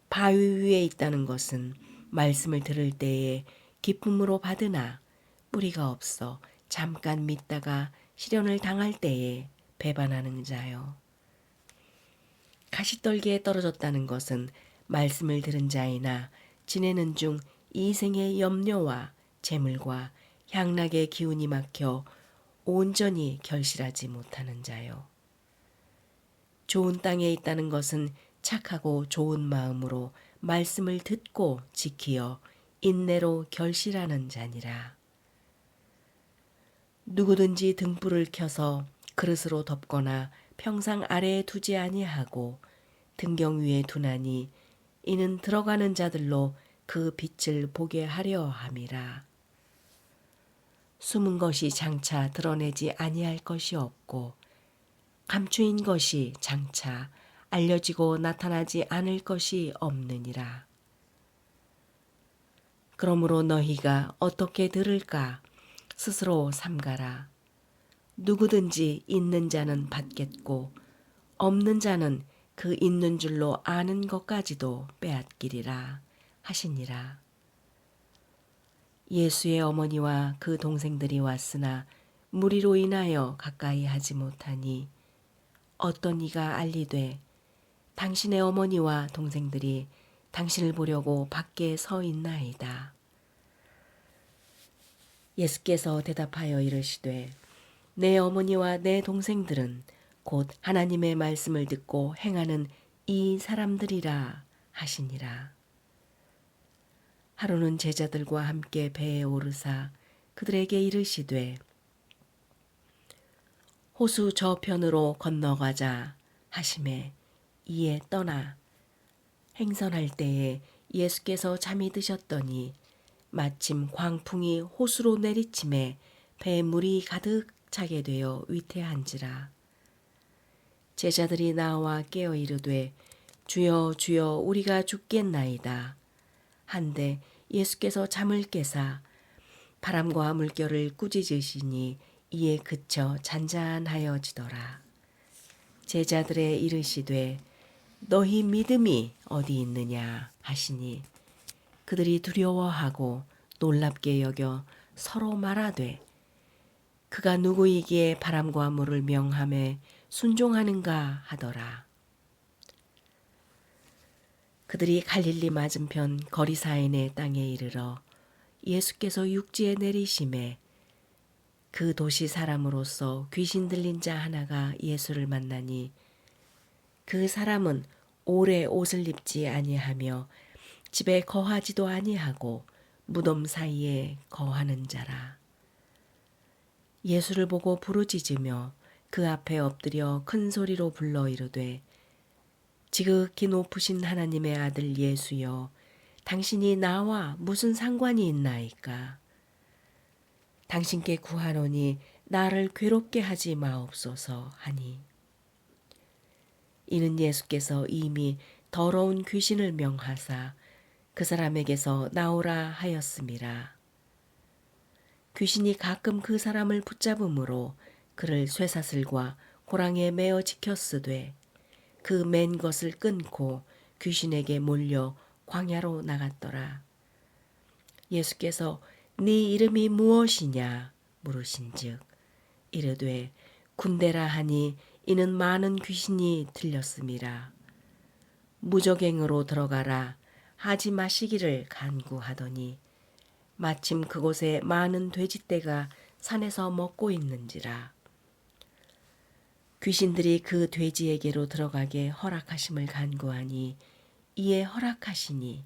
바위 위에 있다는 것은 말씀을 들을 때에 기쁨으로 받으나 뿌리가 없어 잠깐 믿다가 시련을 당할 때에 배반하는 자요. 가시떨기에 떨어졌다는 것은 말씀을 들은 자이나 지내는 중 이생의 염려와 재물과 향락의 기운이 막혀 온전히 결실하지 못하는 자요. 좋은 땅에 있다는 것은 착하고 좋은 마음으로 말씀을 듣고 지키어 인내로 결실하는 자니라. 누구든지 등불을 켜서 그릇으로 덮거나 평상 아래에 두지 아니하고 등경 위에 두나니 이는 들어가는 자들로 그 빛을 보게 하려 함이라. 숨은 것이 장차 드러내지 아니할 것이 없고 감추인 것이 장차 알려지고 나타나지 않을 것이 없느니라. 그러므로 너희가 어떻게 들을까 스스로 삼가라. 누구든지 있는 자는 받겠고 없는 자는 그 있는 줄로 아는 것까지도 빼앗기리라 하시니라. 예수의 어머니와 그 동생들이 왔으나 무리로 인하여 가까이 하지 못하니 어떤 이가 알리되 당신의 어머니와 동생들이 당신을 보려고 밖에 서 있나이다. 예수께서 대답하여 이르시되 내 어머니와 내 동생들은 곧 하나님의 말씀을 듣고 행하는 이 사람들이라 하시니라. 하루는 제자들과 함께 배에 오르사 그들에게 이르시되 호수 저편으로 건너가자 하시매 이에 떠나 행선할 때에 예수께서 잠이 드셨더니 마침 광풍이 호수로 내리침에 배에 물이 가득 차게 되어 위태한지라. 제자들이 나와 깨어 이르되 주여 주여 우리가 죽겠나이다. 한데 예수께서 잠을 깨사 바람과 물결을 꾸짖으시니 이에 그쳐 잔잔하여지더라. 제자들의 이르시되 너희 믿음이 어디 있느냐 하시니 그들이 두려워하고 놀랍게 여겨 서로 말하되 그가 누구이기에 바람과 물을 명함에 순종하는가 하더라. 그들이 갈릴리 맞은편 거리사인의 땅에 이르러 예수께서 육지에 내리심에 그 도시 사람으로서 귀신 들린 자 하나가 예수를 만나니 그 사람은 오래 옷을 입지 아니하며 집에 거하지도 아니하고 무덤 사이에 거하는 자라. 예수를 보고 부르짖으며 그 앞에 엎드려 큰 소리로 불러 이르되 지극히 높으신 하나님의 아들 예수여 당신이 나와 무슨 상관이 있나이까. 당신께 구하노니 나를 괴롭게 하지 마옵소서 하니 이는 예수께서 이미 더러운 귀신을 명하사 그 사람에게서 나오라 하였음이라. 귀신이 가끔 그 사람을 붙잡음으로 그를 쇠사슬과 고랑에 매어 지켰으되 그 맨 것을 끊고 귀신에게 몰려 광야로 나갔더라. 예수께서 네 이름이 무엇이냐 물으신즉 이르되 군대라 하니 이는 많은 귀신이 들렸음이라. 무저갱으로 들어가라 하지 마시기를 간구하더니 마침 그곳에 많은 돼지떼가 산에서 먹고 있는지라. 귀신들이 그 돼지에게로 들어가게 허락하심을 간구하니 이에 허락하시니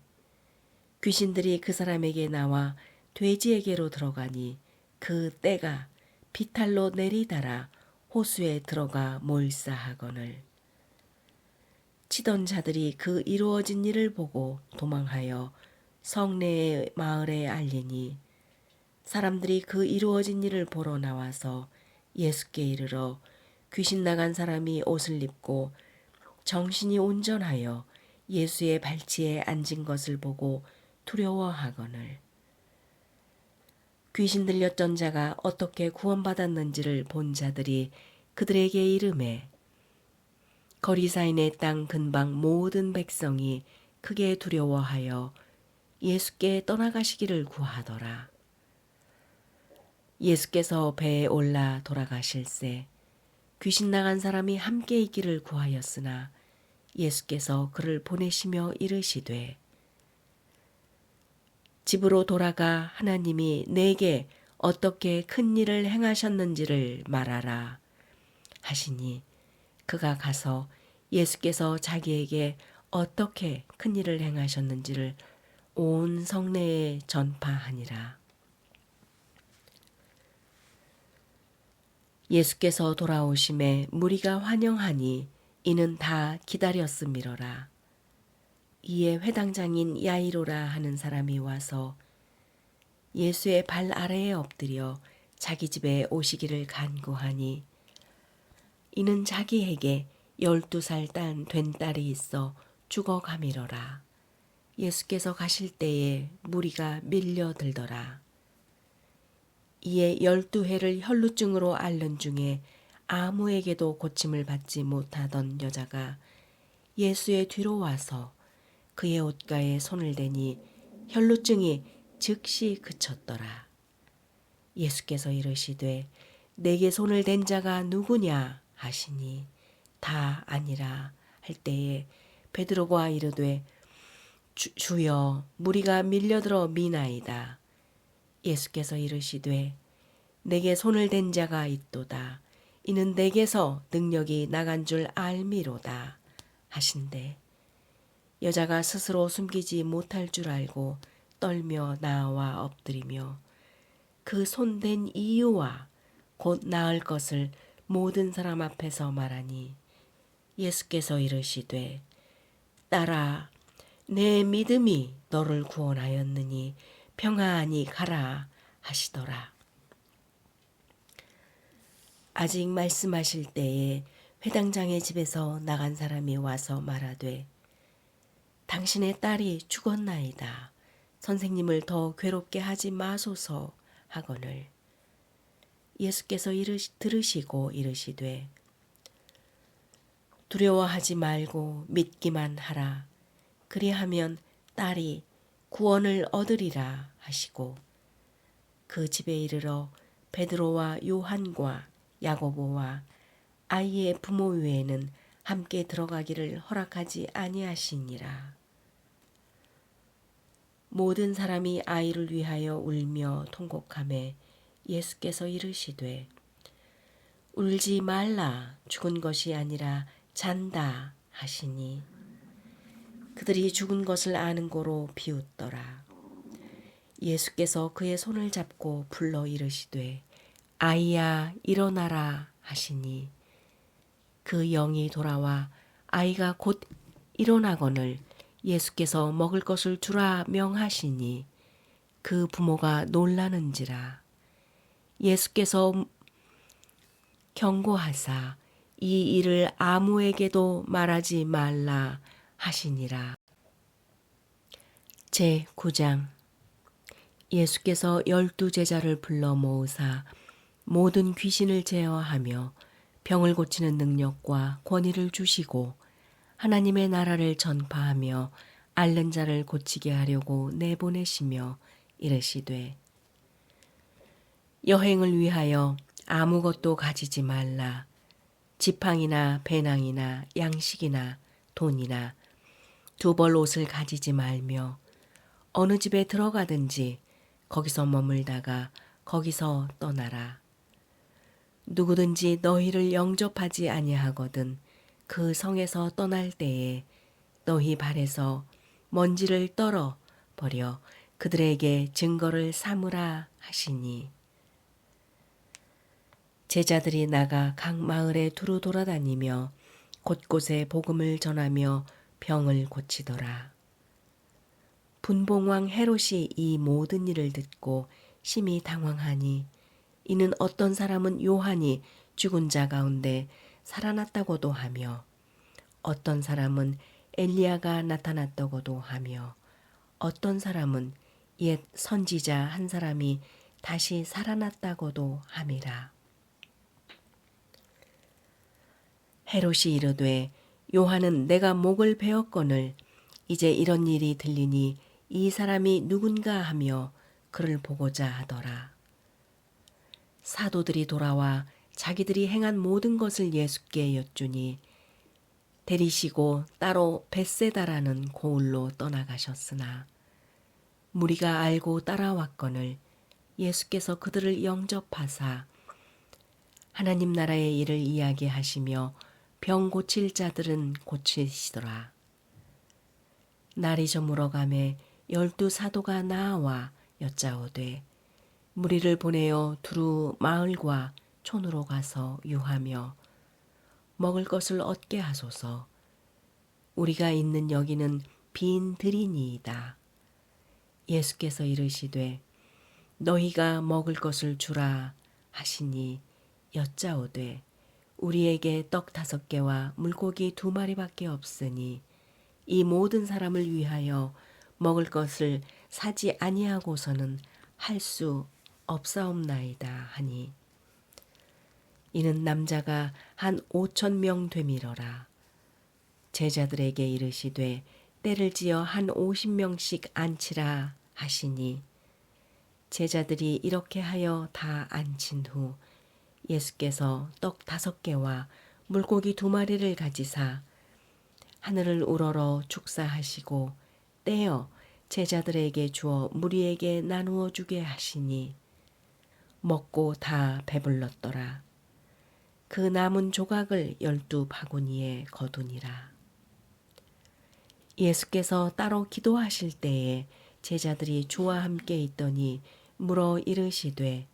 귀신들이 그 사람에게 나와 돼지에게로 들어가니 그 떼가 비탈로 내리달아 호수에 들어가 몰사하거늘 치던 자들이 그 이루어진 일을 보고 도망하여 성내의 마을에 알리니 사람들이 그 이루어진 일을 보러 나와서 예수께 이르러 귀신 나간 사람이 옷을 입고 정신이 온전하여 예수의 발치에 앉은 것을 보고 두려워하거늘 귀신 들렸던 자가 어떻게 구원받았는지를 본 자들이 그들에게 이르매 거리사인의 땅 근방 모든 백성이 크게 두려워하여 예수께 떠나가시기를 구하더라. 예수께서 배에 올라 돌아가실새 귀신 나간 사람이 함께 있기를 구하였으나 예수께서 그를 보내시며 이르시되 집으로 돌아가 하나님이 내게 어떻게 큰 일을 행하셨는지를 말하라 하시니 그가 가서 예수께서 자기에게 어떻게 큰 일을 행하셨는지를 온 성내에 전파하니라. 예수께서 돌아오심에 무리가 환영하니 이는 다 기다렸음이로라. 이에 회당장인 야이로라 하는 사람이 와서 예수의 발 아래에 엎드려 자기 집에 오시기를 간구하니 이는 자기에게 12살 된 딸이 있어 죽어가미러라. 예수께서 가실 때에 무리가 밀려들더라. 이에 12해를 혈루증으로 앓는 중에 아무에게도 고침을 받지 못하던 여자가 예수의 뒤로 와서 그의 옷가에 손을 대니 혈루증이 즉시 그쳤더라. 예수께서 이르시되 내게 손을 댄 자가 누구냐 하시니 다 아니라 할 때에 베드로가 이르되 주여 무리가 밀려들어 미나이다. 예수께서 이르시되 내게 손을 댄 자가 있도다. 이는 내게서 능력이 나간 줄 알미로다 하신대 여자가 스스로 숨기지 못할 줄 알고 떨며 나와 엎드리며 그 손댄 이유와 곧 나을 것을 모든 사람 앞에서 말하니 예수께서 이르시되 딸아 내 믿음이 너를 구원하였느니 평안히 가라 하시더라. 아직 말씀하실 때에 회당장의 집에서 나간 사람이 와서 말하되 당신의 딸이 죽었나이다. 선생님을 더 괴롭게 하지 마소서 하거늘 예수께서 들으시고 이르시되 두려워하지 말고 믿기만 하라. 그리하면 딸이 구원을 얻으리라 하시고 그 집에 이르러 베드로와 요한과 야고보와 아이의 부모 외에는 함께 들어가기를 허락하지 아니하시니라. 모든 사람이 아이를 위하여 울며 통곡하매 예수께서 이르시되 울지 말라 죽은 것이 아니라 잔다 하시니 그들이 죽은 것을 아는 고로 비웃더라. 예수께서 그의 손을 잡고 불러 이르시되 아이야 일어나라 하시니 그 영이 돌아와 아이가 곧 일어나거늘 예수께서 먹을 것을 주라 명하시니 그 부모가 놀라는지라. 예수께서 경고하사 이 일을 아무에게도 말하지 말라 하시니라. 제9장 예수께서 12 제자를 불러 모으사 모든 귀신을 제어하며 병을 고치는 능력과 권위를 주시고 하나님의 나라를 전파하며 앓는 자를 고치게 하려고 내보내시며 이르시되 여행을 위하여 아무것도 가지지 말라. 지팡이나 배낭이나 양식이나 돈이나 두 벌 옷을 가지지 말며 어느 집에 들어가든지 거기서 머물다가 거기서 떠나라. 누구든지 너희를 영접하지 아니하거든 그 성에서 떠날 때에 너희 발에서 먼지를 떨어 버려 그들에게 증거를 삼으라 하시니 제자들이 나가 각 마을에 두루 돌아다니며 곳곳에 복음을 전하며 병을 고치더라. 분봉왕 헤롯이 이 모든 일을 듣고 심히 당황하니 이는 어떤 사람은 요한이 죽은 자 가운데 살아났다고도 하며 어떤 사람은 엘리야가 나타났다고도 하며 어떤 사람은 옛 선지자 한 사람이 다시 살아났다고도 함이라. 헤롯이 이르되 요한은 내가 목을 베었거늘 이제 이런 일이 들리니 이 사람이 누군가 하며 그를 보고자 하더라. 사도들이 돌아와 자기들이 행한 모든 것을 예수께 여쭈니 데리시고 따로 벳세다라는 고을로 떠나가셨으나 무리가 알고 따라왔거늘 예수께서 그들을 영접하사 하나님 나라의 일을 이야기하시며 병 고칠 자들은 고치시더라. 날이 저물어가매 12 사도가 나와 여짜오되 무리를 보내어 두루 마을과 촌으로 가서 유하며 먹을 것을 얻게 하소서. 우리가 있는 여기는 빈 들이니이다. 예수께서 이르시되 너희가 먹을 것을 주라 하시니 여짜오되 우리에게 떡 5개와 물고기 2마리밖에 없으니 이 모든 사람을 위하여 먹을 것을 사지 아니하고서는 할 수 없사옵나이다 하니 이는 남자가 한 5,000명 되밀어라. 제자들에게 이르시되 때를 지어 한 50명씩 앉히라 하시니 제자들이 이렇게 하여 다 앉힌 후 예수께서 떡 5개와 물고기 2마리를 가지사 하늘을 우러러 축사하시고 떼어 제자들에게 주어 무리에게 나누어 주게 하시니 먹고 다 배불렀더라. 그 남은 조각을 12바구니에 거두니라. 예수께서 따로 기도하실 때에 제자들이 주와 함께 있더니 물어 이르시되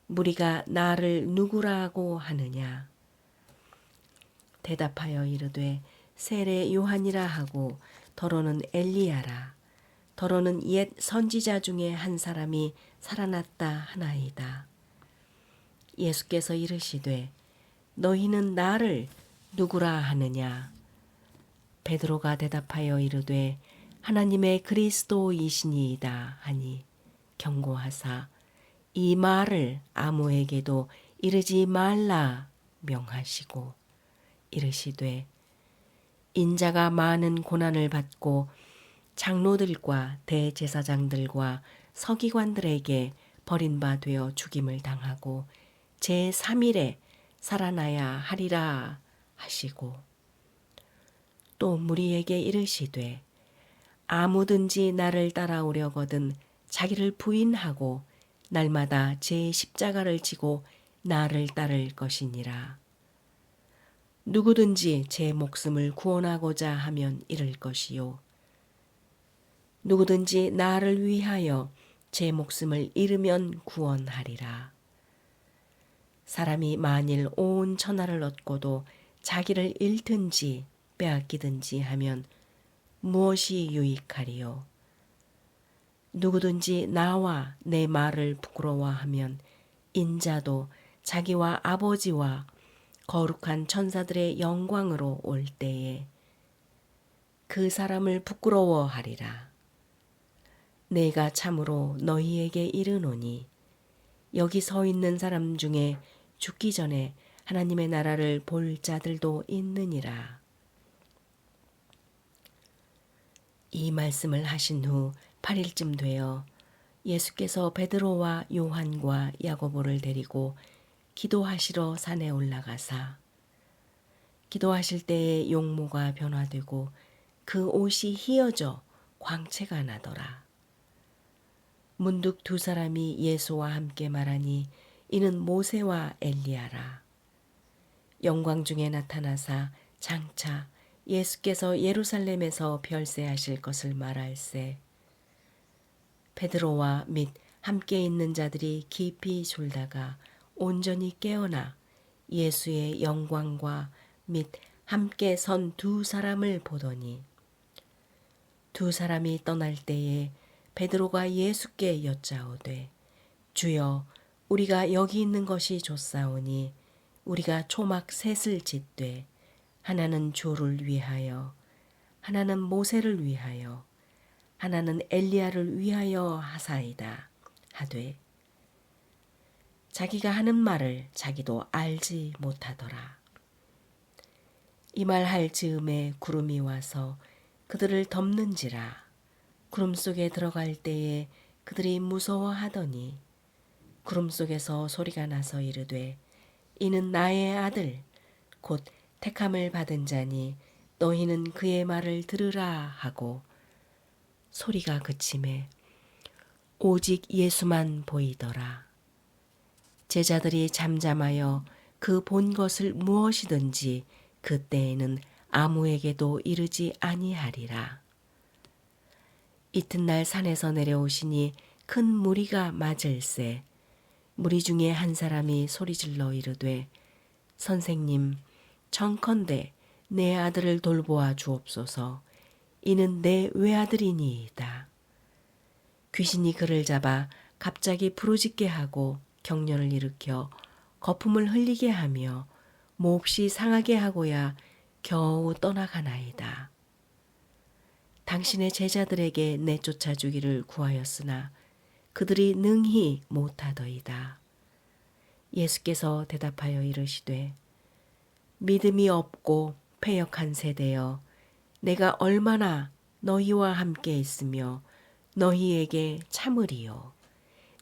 무리가 나를 누구라고 하느냐? 대답하여 이르되 세례 요한이라 하고 더러는 엘리야라. 더러는 옛 선지자 중에 한 사람이 살아났다 하나이다. 예수께서 이르시되 너희는 나를 누구라 하느냐? 베드로가 대답하여 이르되 하나님의 그리스도이시니이다 하니 경고하사 이 말을 아무에게도 이르지 말라 명하시고 이르시되 인자가 많은 고난을 받고 장로들과 대제사장들과 서기관들에게 버림바 되어 죽임을 당하고 제3일에 살아나야 하리라 하시고 또 무리에게 이르시되 아무든지 나를 따라오려거든 자기를 부인하고 날마다 제 십자가를 지고 나를 따를 것이니라. 누구든지 제 목숨을 구원하고자 하면 잃을 것이요 누구든지 나를 위하여 제 목숨을 잃으면 구원하리라. 사람이 만일 온 천하를 얻고도 자기를 잃든지 빼앗기든지 하면 무엇이 유익하리요? 누구든지 나와 내 말을 부끄러워하면 인자도 자기와 아버지와 거룩한 천사들의 영광으로 올 때에 그 사람을 부끄러워하리라. 내가 참으로 너희에게 이르노니 여기 서 있는 사람 중에 죽기 전에 하나님의 나라를 볼 자들도 있느니라. 이 말씀을 하신 후 8일쯤 되어 예수께서 베드로와 요한과 야고보를 데리고 기도하시러 산에 올라가사 기도하실 때에 용모가 변화되고 그 옷이 휘어져 광채가 나더라. 문득 2사람이 예수와 함께 말하니 이는 모세와 엘리야라. 영광 중에 나타나사 장차 예수께서 예루살렘에서 별세하실 것을 말할세. 베드로와 및 함께 있는 자들이 깊이 졸다가 온전히 깨어나 예수의 영광과 및 함께 선 2사람을 보더니 2사람이 떠날 때에 베드로가 예수께 여짜오되 주여 우리가 여기 있는 것이 좋사오니 우리가 초막 셋을 짓되 하나는 조를 위하여 하나는 모세를 위하여 하나는 엘리야를 위하여 하사이다 하되 자기가 하는 말을 자기도 알지 못하더라. 이 말 할 즈음에 구름이 와서 그들을 덮는지라. 구름 속에 들어갈 때에 그들이 무서워하더니 구름 속에서 소리가 나서 이르되 이는 나의 아들 곧 택함을 받은 자니 너희는 그의 말을 들으라 하고 소리가 그침에 오직 예수만 보이더라. 제자들이 잠잠하여 그 본 것을 무엇이든지 그때에는 아무에게도 이르지 아니하리라. 이튿날 산에서 내려오시니 큰 무리가 맞을세. 무리 중에 한 사람이 소리질러 이르되 선생님 청컨대 내 아들을 돌보아 주옵소서. 이는 내 외아들이니이다. 귀신이 그를 잡아 갑자기 부르짖게 하고 경련을 일으켜 거품을 흘리게 하며 몹시 상하게 하고야 겨우 떠나가나이다. 당신의 제자들에게 내쫓아 주기를 구하였으나 그들이 능히 못하더이다. 예수께서 대답하여 이르시되 믿음이 없고 패역한 세대여 내가 얼마나 너희와 함께 있으며 너희에게 참으리요.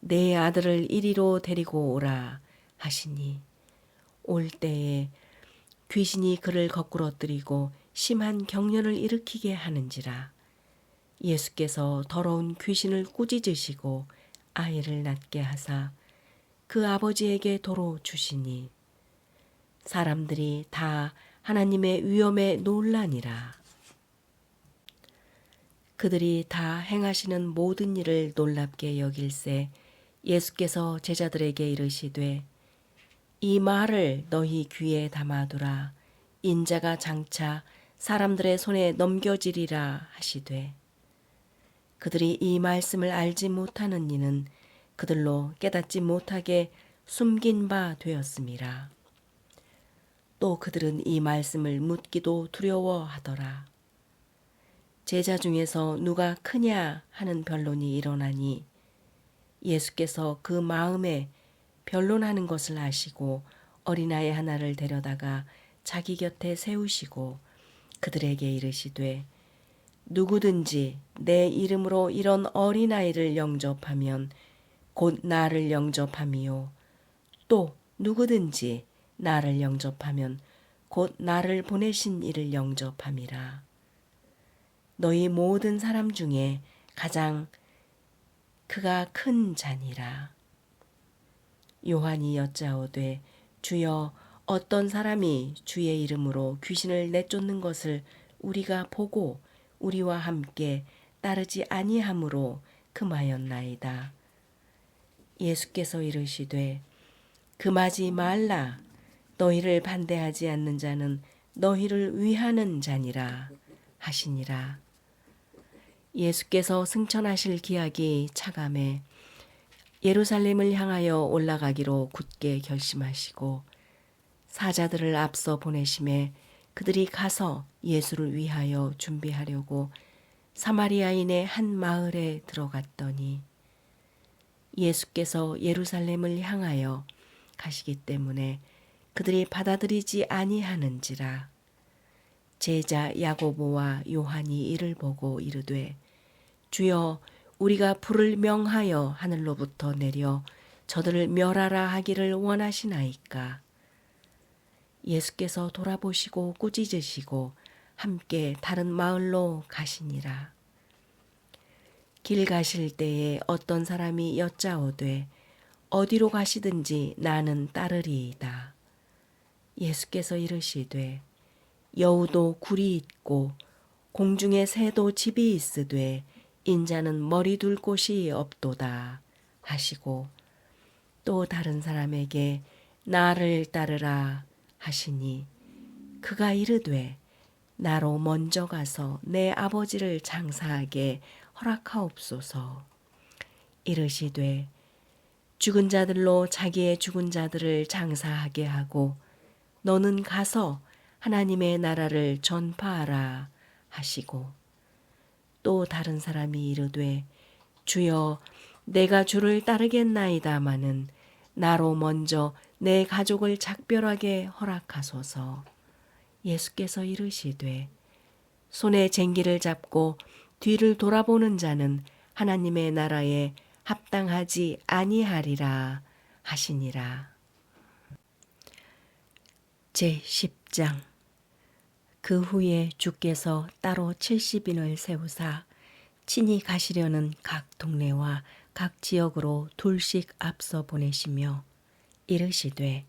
내 아들을 이리로 데리고 오라 하시니 올 때에 귀신이 그를 거꾸러뜨리고 심한 경련을 일으키게 하는지라. 예수께서 더러운 귀신을 꾸짖으시고 아이를 낫게 하사 그 아버지에게 도로 주시니 사람들이 다 하나님의 위엄에 놀라니라. 그들이 다 행하시는 모든 일을 놀랍게 여길새 예수께서 제자들에게 이르시되 이 말을 너희 귀에 담아두라. 인자가 장차 사람들의 손에 넘겨지리라 하시되 그들이 이 말씀을 알지 못하는 이는 그들로 깨닫지 못하게 숨긴 바 되었음이라. 또 그들은 이 말씀을 묻기도 두려워하더라. 제자 중에서 누가 크냐 하는 변론이 일어나니 예수께서 그 마음에 변론하는 것을 아시고 어린아이 하나를 데려다가 자기 곁에 세우시고 그들에게 이르시되 누구든지 내 이름으로 이런 어린아이를 영접하면 곧 나를 영접함이요 또 누구든지 나를 영접하면 곧 나를 보내신 이를 영접함이라. 너희 모든 사람 중에 가장 그가 큰 자니라. 요한이 여짜오되 주여 어떤 사람이 주의 이름으로 귀신을 내쫓는 것을 우리가 보고 우리와 함께 따르지 아니하므로 금하였나이다. 예수께서 이르시되 금하지 말라. 너희를 반대하지 않는 자는 너희를 위하는 자니라 하시니라. 예수께서 승천하실 기약이 차감해 예루살렘을 향하여 올라가기로 굳게 결심하시고 사자들을 앞서 보내심에 그들이 가서 예수를 위하여 준비하려고 사마리아인의 한 마을에 들어갔더니 예수께서 예루살렘을 향하여 가시기 때문에 그들이 받아들이지 아니하는지라. 제자 야고보와 요한이 이를 보고 이르되 주여 우리가 불을 명하여 하늘로부터 내려 저들을 멸하라 하기를 원하시나이까. 예수께서 돌아보시고 꾸짖으시고 함께 다른 마을로 가시니라. 길 가실 때에 어떤 사람이 여짜오되 어디로 가시든지 나는 따르리이다. 예수께서 이르시되 여우도 굴이 있고 공중에 새도 집이 있으되 인자는 머리 둘 곳이 없도다 하시고 또 다른 사람에게 나를 따르라 하시니 그가 이르되 나로 먼저 가서 내 아버지를 장사하게 허락하옵소서. 이르시되 죽은 자들로 자기의 죽은 자들을 장사하게 하고 너는 가서 하나님의 나라를 전파하라 하시고 또 다른 사람이 이르되 주여 내가 주를 따르겠나이다마는 나로 먼저 내 가족을 작별하게 허락하소서. 예수께서 이르시되 손에 쟁기를 잡고 뒤를 돌아보는 자는 하나님의 나라에 합당하지 아니하리라 하시니라. 제10장. 그 후에 주께서 따로 70인을 세우사 친히 가시려는 각 동네와 각 지역으로 둘씩 앞서 보내시며 이르시되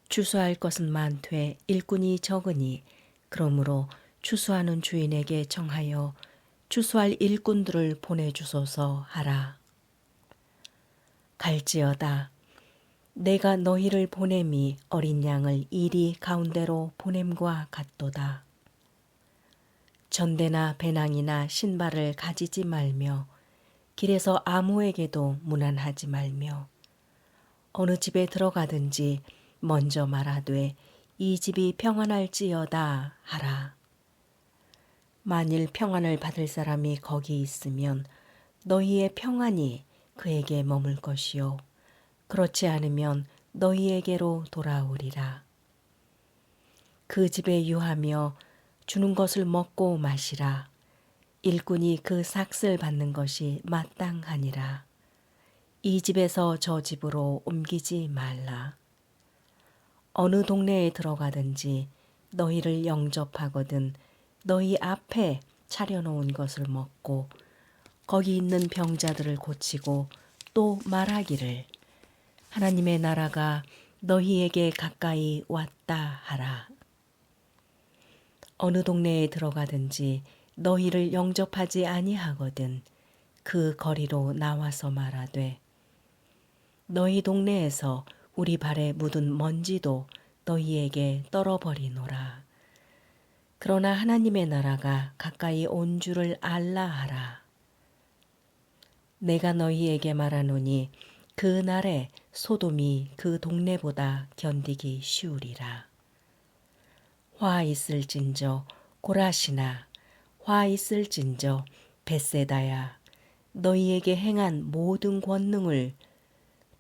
추수할 것은 많되 일꾼이 적으니 그러므로 추수하는 주인에게 청하여 추수할 일꾼들을 보내주소서 하라. 갈지어다 내가 너희를 보냄이 어린 양을 이리 가운데로 보냄과 같도다. 전대나 배낭이나 신발을 가지지 말며 길에서 아무에게도 문안하지 말며 어느 집에 들어가든지 먼저 말하되 이 집이 평안할지어다 하라. 만일 평안을 받을 사람이 거기 있으면 너희의 평안이 그에게 머물 것이요 그렇지 않으면 너희에게로 돌아오리라. 그 집에 유하며 주는 것을 먹고 마시라. 일꾼이 그 삭슬 받는 것이 마땅하니라. 이 집에서 저 집으로 옮기지 말라. 어느 동네에 들어가든지 너희를 영접하거든 너희 앞에 차려놓은 것을 먹고 거기 있는 병자들을 고치고 또 말하기를 하나님의 나라가 너희에게 가까이 왔다 하라. 어느 동네에 들어가든지 너희를 영접하지 아니하거든 그 거리로 나와서 말하되 너희 동네에서 우리 발에 묻은 먼지도 너희에게 떨어버리노라. 그러나 하나님의 나라가 가까이 온 줄을 알라 하라. 내가 너희에게 말하노니 그 날에 소돔이 그 동네보다 견디기 쉬우리라. 화 있을진저 고라시나 화 있을진저 벳세다야 너희에게 행한 모든 권능을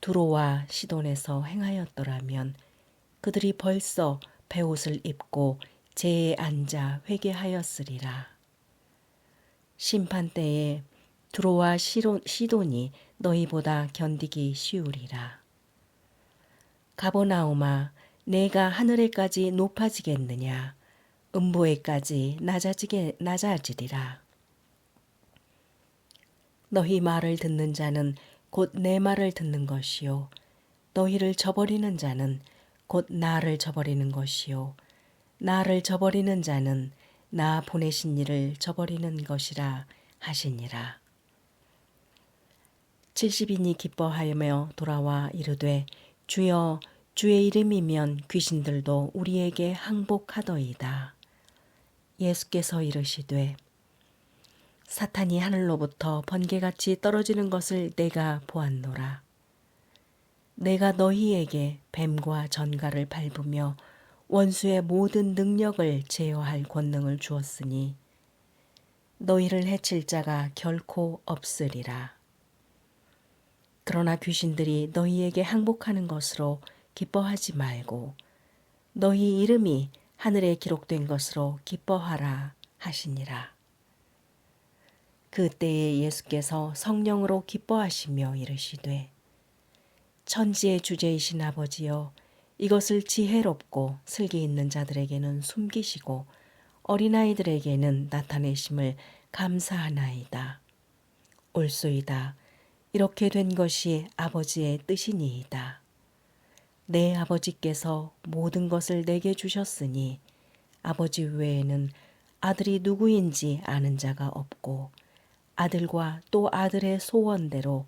두로와 시돈에서 행하였더라면 그들이 벌써 베옷을 입고 제에 앉아 회개하였으리라. 심판 때에 두로와 시돈이 너희보다 견디기 쉬우리라. 가버나움아 내가 하늘에까지 높아지겠느냐 음보에까지 낮아지리라. 너희 말을 듣는 자는 곧 내 말을 듣는 것이요 너희를 저버리는 자는 곧 나를 저버리는 것이요 나를 저버리는 자는 나 보내신 이를 저버리는 것이라 하시니라. 70인이 기뻐하며 돌아와 이르되 주여 주의 이름이면 귀신들도 우리에게 항복하더이다. 예수께서 이르시되 사탄이 하늘로부터 번개같이 떨어지는 것을 내가 보았노라. 내가 너희에게 뱀과 전갈을 밟으며 원수의 모든 능력을 제어할 권능을 주었으니 너희를 해칠 자가 결코 없으리라. 그러나 귀신들이 너희에게 항복하는 것으로 기뻐하지 말고 너희 이름이 하늘에 기록된 것으로 기뻐하라 하시니라. 그때에 예수께서 성령으로 기뻐하시며 이르시되 천지의 주제이신 아버지여 이것을 지혜롭고 슬기 있는 자들에게는 숨기시고 어린아이들에게는 나타내심을 감사하나이다. 옳소이다. 이렇게 된 것이 아버지의 뜻이니이다. 내 아버지께서 모든 것을 내게 주셨으니 아버지 외에는 아들이 누구인지 아는 자가 없고 아들과 또 아들의 소원대로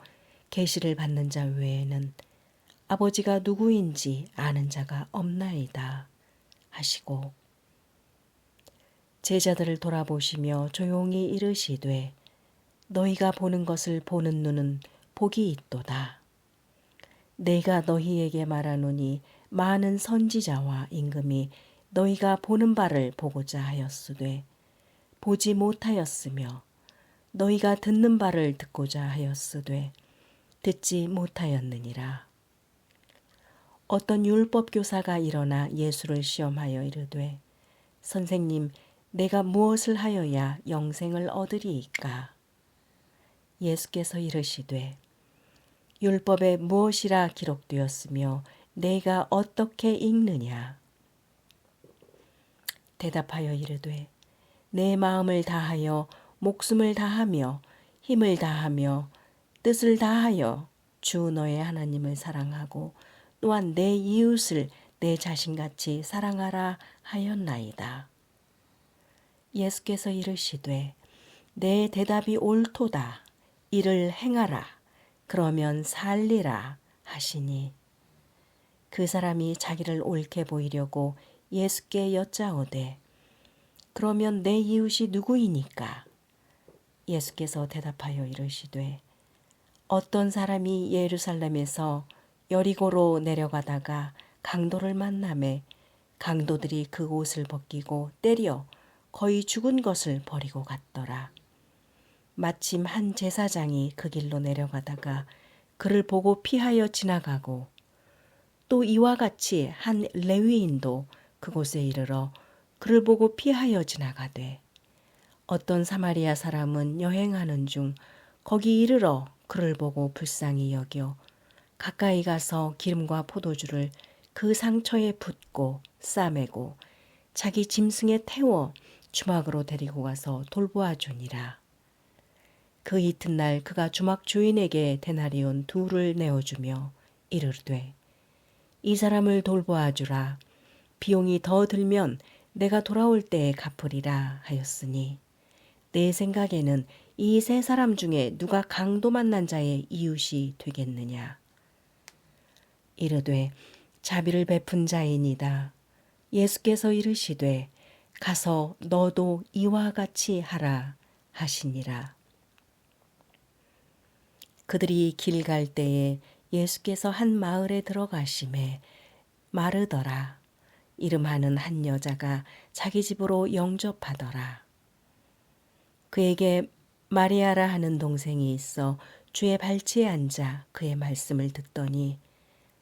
계시를 받는 자 외에는 아버지가 누구인지 아는 자가 없나이다 하시고 제자들을 돌아보시며 조용히 이르시되 너희가 보는 것을 보는 눈은 복이 있도다. 내가 너희에게 말하노니 많은 선지자와 임금이 너희가 보는 바를 보고자 하였으되 보지 못하였으며 너희가 듣는 바를 듣고자 하였으되 듣지 못하였느니라. 어떤 율법 교사가 일어나 예수를 시험하여 이르되 선생님 내가 무엇을 하여야 영생을 얻으리이까? 예수께서 이르시되 율법에 무엇이라 기록되었으며 내가 어떻게 읽느냐? 대답하여 이르되 내 마음을 다하여 목숨을 다하며 힘을 다하며 뜻을 다하여 주 너의 하나님을 사랑하고 또한 내 이웃을 내 자신같이 사랑하라 하였나이다. 예수께서 이르시되 내 대답이 옳도다. 이를 행하라. 그러면 살리라 하시니 그 사람이 자기를 옳게 보이려고 예수께 여짜오되 그러면 내 이웃이 누구이니까? 예수께서 대답하여 이르시되 어떤 사람이 예루살렘에서 여리고로 내려가다가 강도를 만나매 강도들이 그 옷을 벗기고 때려 거의 죽은 것을 버리고 갔더라. 마침 한 제사장이 그 길로 내려가다가 그를 보고 피하여 지나가고 또 이와 같이 한 레위인도 그곳에 이르러 그를 보고 피하여 지나가되 어떤 사마리아 사람은 여행하는 중 거기 이르러 그를 보고 불쌍히 여겨 가까이 가서 기름과 포도주를 그 상처에 붓고 싸매고 자기 짐승에 태워 주막으로 데리고 가서 돌보아 주니라. 그 이튿날 그가 주막 주인에게 데나리온 둘을 내어주며 이르되 이 사람을 돌보아 주라. 비용이 더 들면 내가 돌아올 때에 갚으리라 하였으니 내 생각에는 이 세 사람 중에 누가 강도 만난 자의 이웃이 되겠느냐. 이르되 자비를 베푼 자이니다. 예수께서 이르시되 가서 너도 이와 같이 하라 하시니라. 그들이 길 갈 때에 예수께서 한 마을에 들어가심에 마르더라 이름하는 한 여자가 자기 집으로 영접하더라. 그에게 마리아라 하는 동생이 있어 주의 발치에 앉아 그의 말씀을 듣더니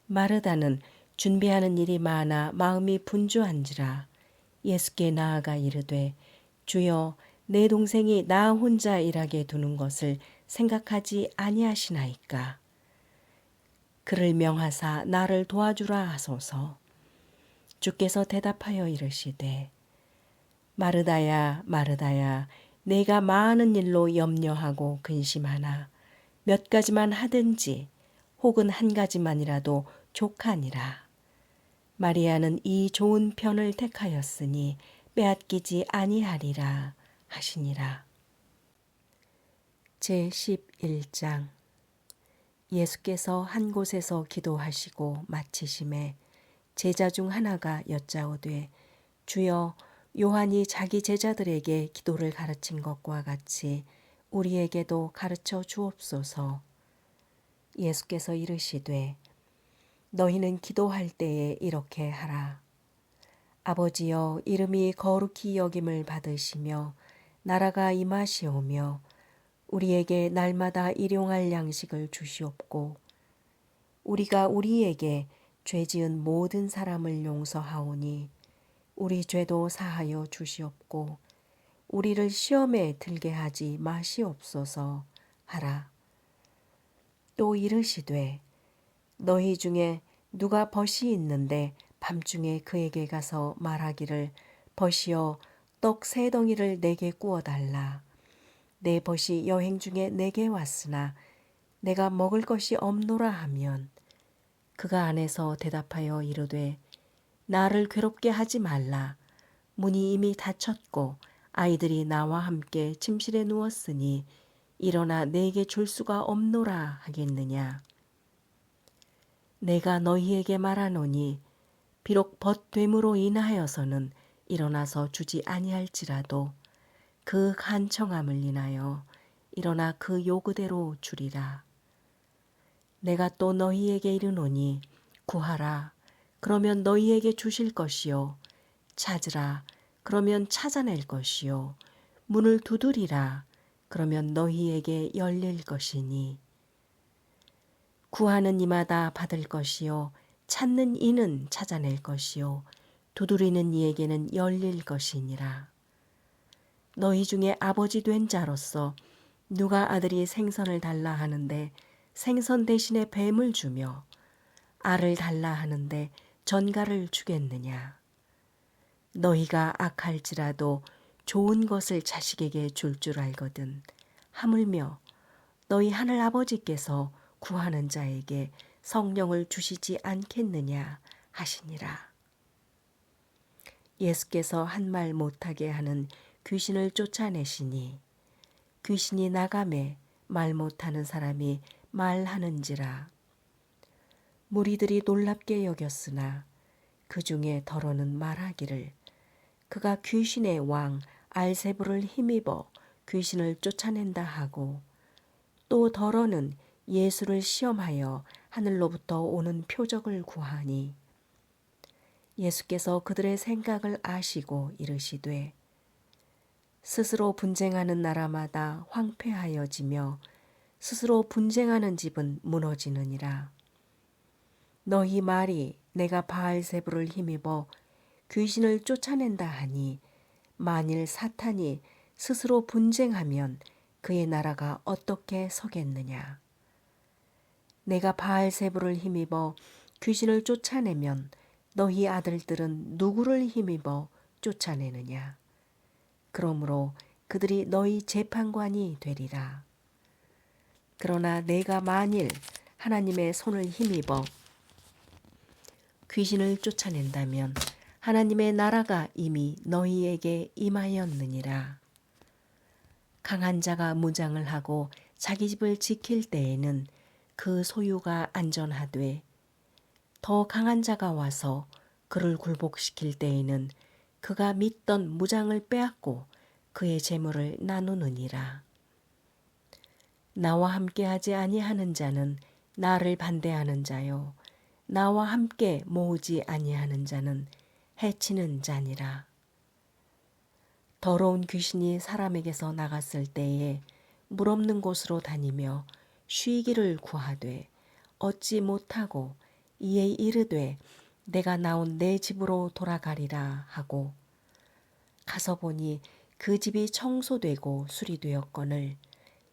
마르다는 준비하는 일이 많아 마음이 분주한지라 예수께 나아가 이르되 주여 내 동생이 나 혼자 일하게 두는 것을 생각하지 아니하시나이까. 그를 명하사 나를 도와주라 하소서. 주께서 대답하여 이르시되 마르다야 마르다야 내가 많은 일로 염려하고 근심하나 몇 가지만 하든지 혹은 한 가지만이라도 족하니라. 마리아는 이 좋은 편을 택하였으니 빼앗기지 아니하리라 하시니라. 제11장 예수께서 한 곳에서 기도하시고 마치심에 제자 중 하나가 여짜오되 주여 요한이 자기 제자들에게 기도를 가르친 것과 같이 우리에게도 가르쳐 주옵소서. 예수께서 이르시되 너희는 기도할 때에 이렇게 하라. 아버지여 이름이 거룩히 여김을 받으시며 나라가 임하시오며 우리에게 날마다 일용할 양식을 주시옵고 우리가 우리에게 죄 지은 모든 사람을 용서하오니 우리 죄도 사하여 주시옵고 우리를 시험에 들게 하지 마시옵소서 하라. 또 이르시되 너희 중에 누가 벗이 있는데 밤중에 그에게 가서 말하기를 벗이여 떡 3덩이를 내게 구워달라. 내 벗이 여행 중에 내게 왔으나 내가 먹을 것이 없노라 하면 그가 안에서 대답하여 이르되 나를 괴롭게 하지 말라. 문이 이미 닫혔고 아이들이 나와 함께 침실에 누웠으니 일어나 내게 줄 수가 없노라 하겠느냐. 내가 너희에게 말하노니 비록 벗됨으로 인하여서는 일어나서 주지 아니할지라도 그 간청함을 인하여 일어나 그 요구대로 주리라. 내가 또 너희에게 이르노니 구하라. 그러면 너희에게 주실 것이요. 찾으라. 그러면 찾아낼 것이요. 문을 두드리라. 그러면 너희에게 열릴 것이니. 구하는 이마다 받을 것이요. 찾는 이는 찾아낼 것이요. 두드리는 이에게는 열릴 것이니라. 너희 중에 아버지 된 자로서 누가 아들이 생선을 달라 하는데 생선 대신에 뱀을 주며 알을 달라 하는데 전갈을 주겠느냐. 너희가 악할지라도 좋은 것을 자식에게 줄 줄 알거든 하물며 너희 하늘 아버지께서 구하는 자에게 성령을 주시지 않겠느냐 하시니라. 예수께서 한 말 못하게 하는 귀신을 쫓아내시니 귀신이 나가매 말 못하는 사람이 말하는지라. 무리들이 놀랍게 여겼으나 그 중에 더러는 말하기를 그가 귀신의 왕 알세부를 힘입어 귀신을 쫓아낸다 하고 또 더러는 예수를 시험하여 하늘로부터 오는 표적을 구하니 예수께서 그들의 생각을 아시고 이르시되 스스로 분쟁하는 나라마다 황폐하여지며 스스로 분쟁하는 집은 무너지느니라. 너희 말이 내가 바알세부를 힘입어 귀신을 쫓아낸다 하니 만일 사탄이 스스로 분쟁하면 그의 나라가 어떻게 서겠느냐. 내가 바알세불을 힘입어 귀신을 쫓아내면 너희 아들들은 누구를 힘입어 쫓아내느냐? 그러므로 그들이 너희 재판관이 되리라. 그러나 내가 만일 하나님의 손을 힘입어 귀신을 쫓아낸다면 하나님의 나라가 이미 너희에게 임하였느니라. 강한 자가 무장을 하고 자기 집을 지킬 때에는 그 소유가 안전하되 더 강한 자가 와서 그를 굴복시킬 때에는 그가 믿던 무장을 빼앗고 그의 재물을 나누느니라. 나와 함께하지 아니하는 자는 나를 반대하는 자요 나와 함께 모으지 아니하는 자는 해치는 자니라. 더러운 귀신이 사람에게서 나갔을 때에 물 없는 곳으로 다니며 쉬기를 구하되 얻지 못하고 이에 이르되 내가 나온 내 집으로 돌아가리라 하고 가서 보니 그 집이 청소되고 수리되었거늘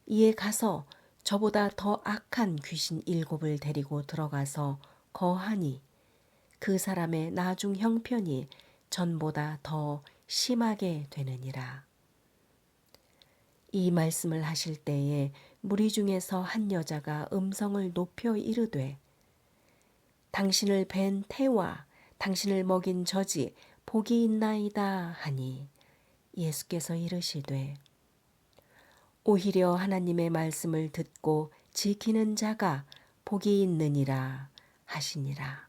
이에 가서 저보다 더 악한 귀신 7을 데리고 들어가서 거하니 그 사람의 나중 형편이 전보다 더 심하게 되느니라. 이 말씀을 하실 때에 무리 중에서 한 여자가 음성을 높여 이르되 당신을 뵌 태와 당신을 먹인 젖이 복이 있나이다 하니 예수께서 이르시되 오히려 하나님의 말씀을 듣고 지키는 자가 복이 있느니라 하시니라.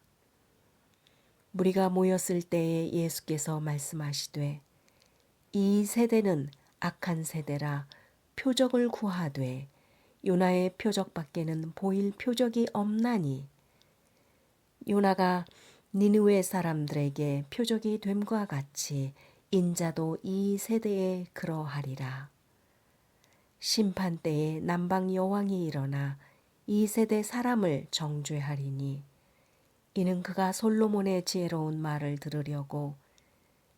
무리가 모였을 때에 예수께서 말씀하시되 이 세대는 악한 세대라 표적을 구하되 요나의 표적밖에는 보일 표적이 없나니 요나가 니느웨 사람들에게 표적이 됨과 같이 인자도 이 세대에 그러하리라. 심판 때에 남방 여왕이 일어나 이 세대 사람을 정죄하리니 이는 그가 솔로몬의 지혜로운 말을 들으려고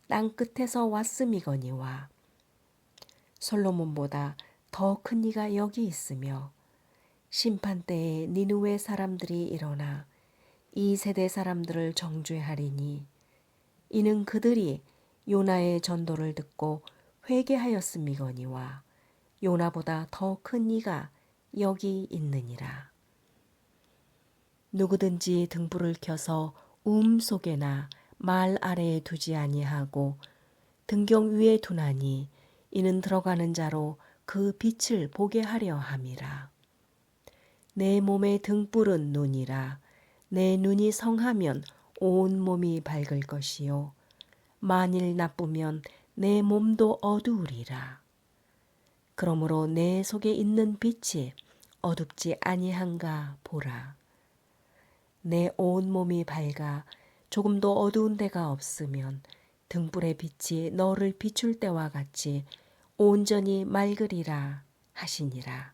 땅 끝에서 왔음이거니와 솔로몬보다 더 큰 이가 여기 있으며 심판 때에 니느웨 사람들이 일어나 이 세대 사람들을 정죄하리니 이는 그들이 요나의 전도를 듣고 회개하였음이거니와 요나보다 더 큰 이가 여기 있느니라. 누구든지 등불을 켜서 속에나 말 아래에 두지 아니하고 등경 위에 두나니 이는 들어가는 자로 그 빛을 보게 하려 함이라. 내 몸의 등불은 눈이라. 내 눈이 성하면 온 몸이 밝을 것이요 만일 나쁘면 내 몸도 어두우리라. 그러므로 내 속에 있는 빛이 어둡지 아니한가 보라. 내 온 몸이 밝아 조금도 어두운 데가 없으면 등불의 빛이 너를 비출 때와 같이 온전히 맑으리라 하시니라.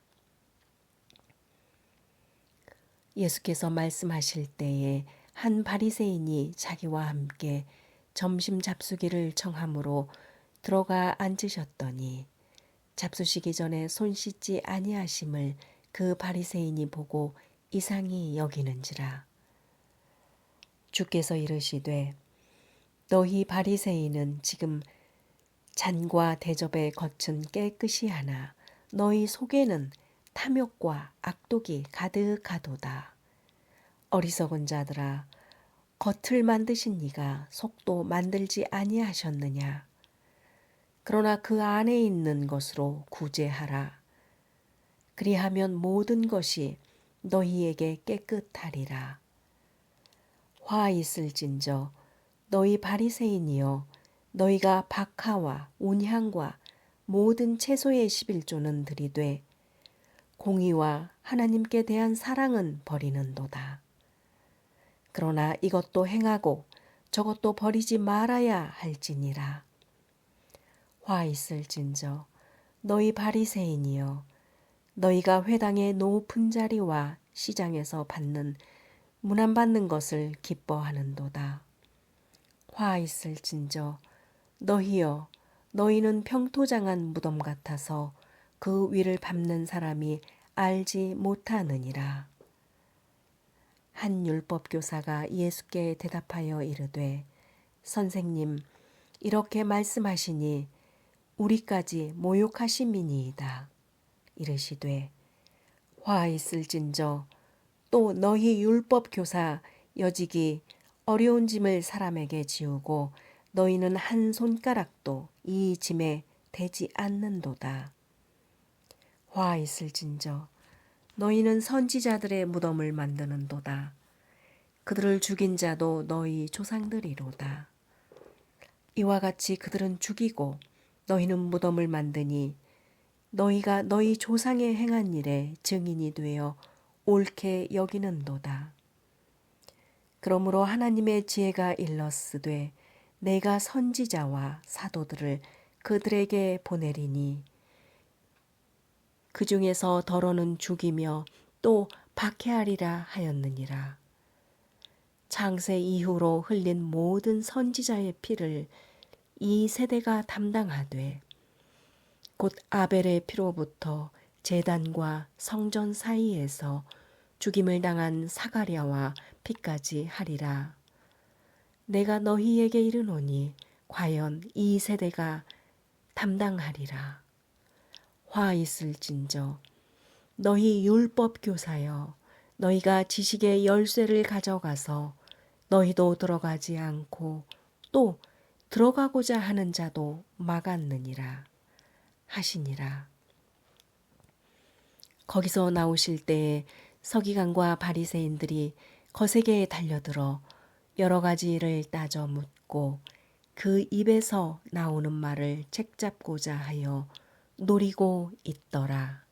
예수께서 말씀하실 때에 한 바리새인이 자기와 함께 점심 잡수기를 청함으로 들어가 앉으셨더니 잡수시기 전에 손 씻지 아니하심을 그 바리새인이 보고 이상히 여기는지라. 주께서 이르시되 너희 바리새인은 지금 잔과 대접의 겉은 깨끗이 하나 너희 속에는 탐욕과 악독이 가득하도다. 어리석은 자들아 겉을 만드신 이가 속도 만들지 아니하셨느냐. 그러나 그 안에 있는 것으로 구제하라. 그리하면 모든 것이 너희에게 깨끗하리라. 화 있을진저 너희 바리새인이여 너희가 박하와 온향과 모든 채소의 11조는 드리되 공의와 하나님께 대한 사랑은 버리는도다. 그러나 이것도 행하고 저것도 버리지 말아야 할지니라. 화 있을진저 너희 바리새인이여 너희가 회당의 높은 자리와 시장에서 받는 문안받는 것을 기뻐하는도다. 화 있을진저 너희여 너희는 평토장한 무덤 같아서 그 위를 밟는 사람이 알지 못하느니라. 한 율법 교사가 예수께 대답하여 이르되 선생님 이렇게 말씀하시니 우리까지 모욕하심이니이다. 이르시되 화 있을진저 또 너희 율법 교사 여직이 어려운 짐을 사람에게 지우고 너희는 한 손가락도 이 짐에 대지 않는도다. 화 있을진저 너희는 선지자들의 무덤을 만드는도다. 그들을 죽인 자도 너희 조상들이로다. 이와 같이 그들은 죽이고 너희는 무덤을 만드니 너희가 너희 조상의 행한 일에 증인이 되어 옳게 여기는도다. 그러므로 하나님의 지혜가 일렀으되 내가 선지자와 사도들을 그들에게 보내리니 그 중에서 더러는 죽이며 또 박해하리라 하였느니라. 창세 이후로 흘린 모든 선지자의 피를 이 세대가 담당하되 곧 아벨의 피로부터 제단과 성전 사이에서 죽임을 당한 사가랴와 피까지 하리라. 내가 너희에게 이르노니 과연 이 세대가 담당하리라. 화 있을진저 너희 율법 교사여 너희가 지식의 열쇠를 가져가서 너희도 들어가지 않고 또 들어가고자 하는 자도 막았느니라 하시니라. 거기서 나오실 때에 서기관과 바리새인들이 거세게 달려들어 여러 가지 일을 따져 묻고 그 입에서 나오는 말을 책잡고자 하여 노리고 있더라.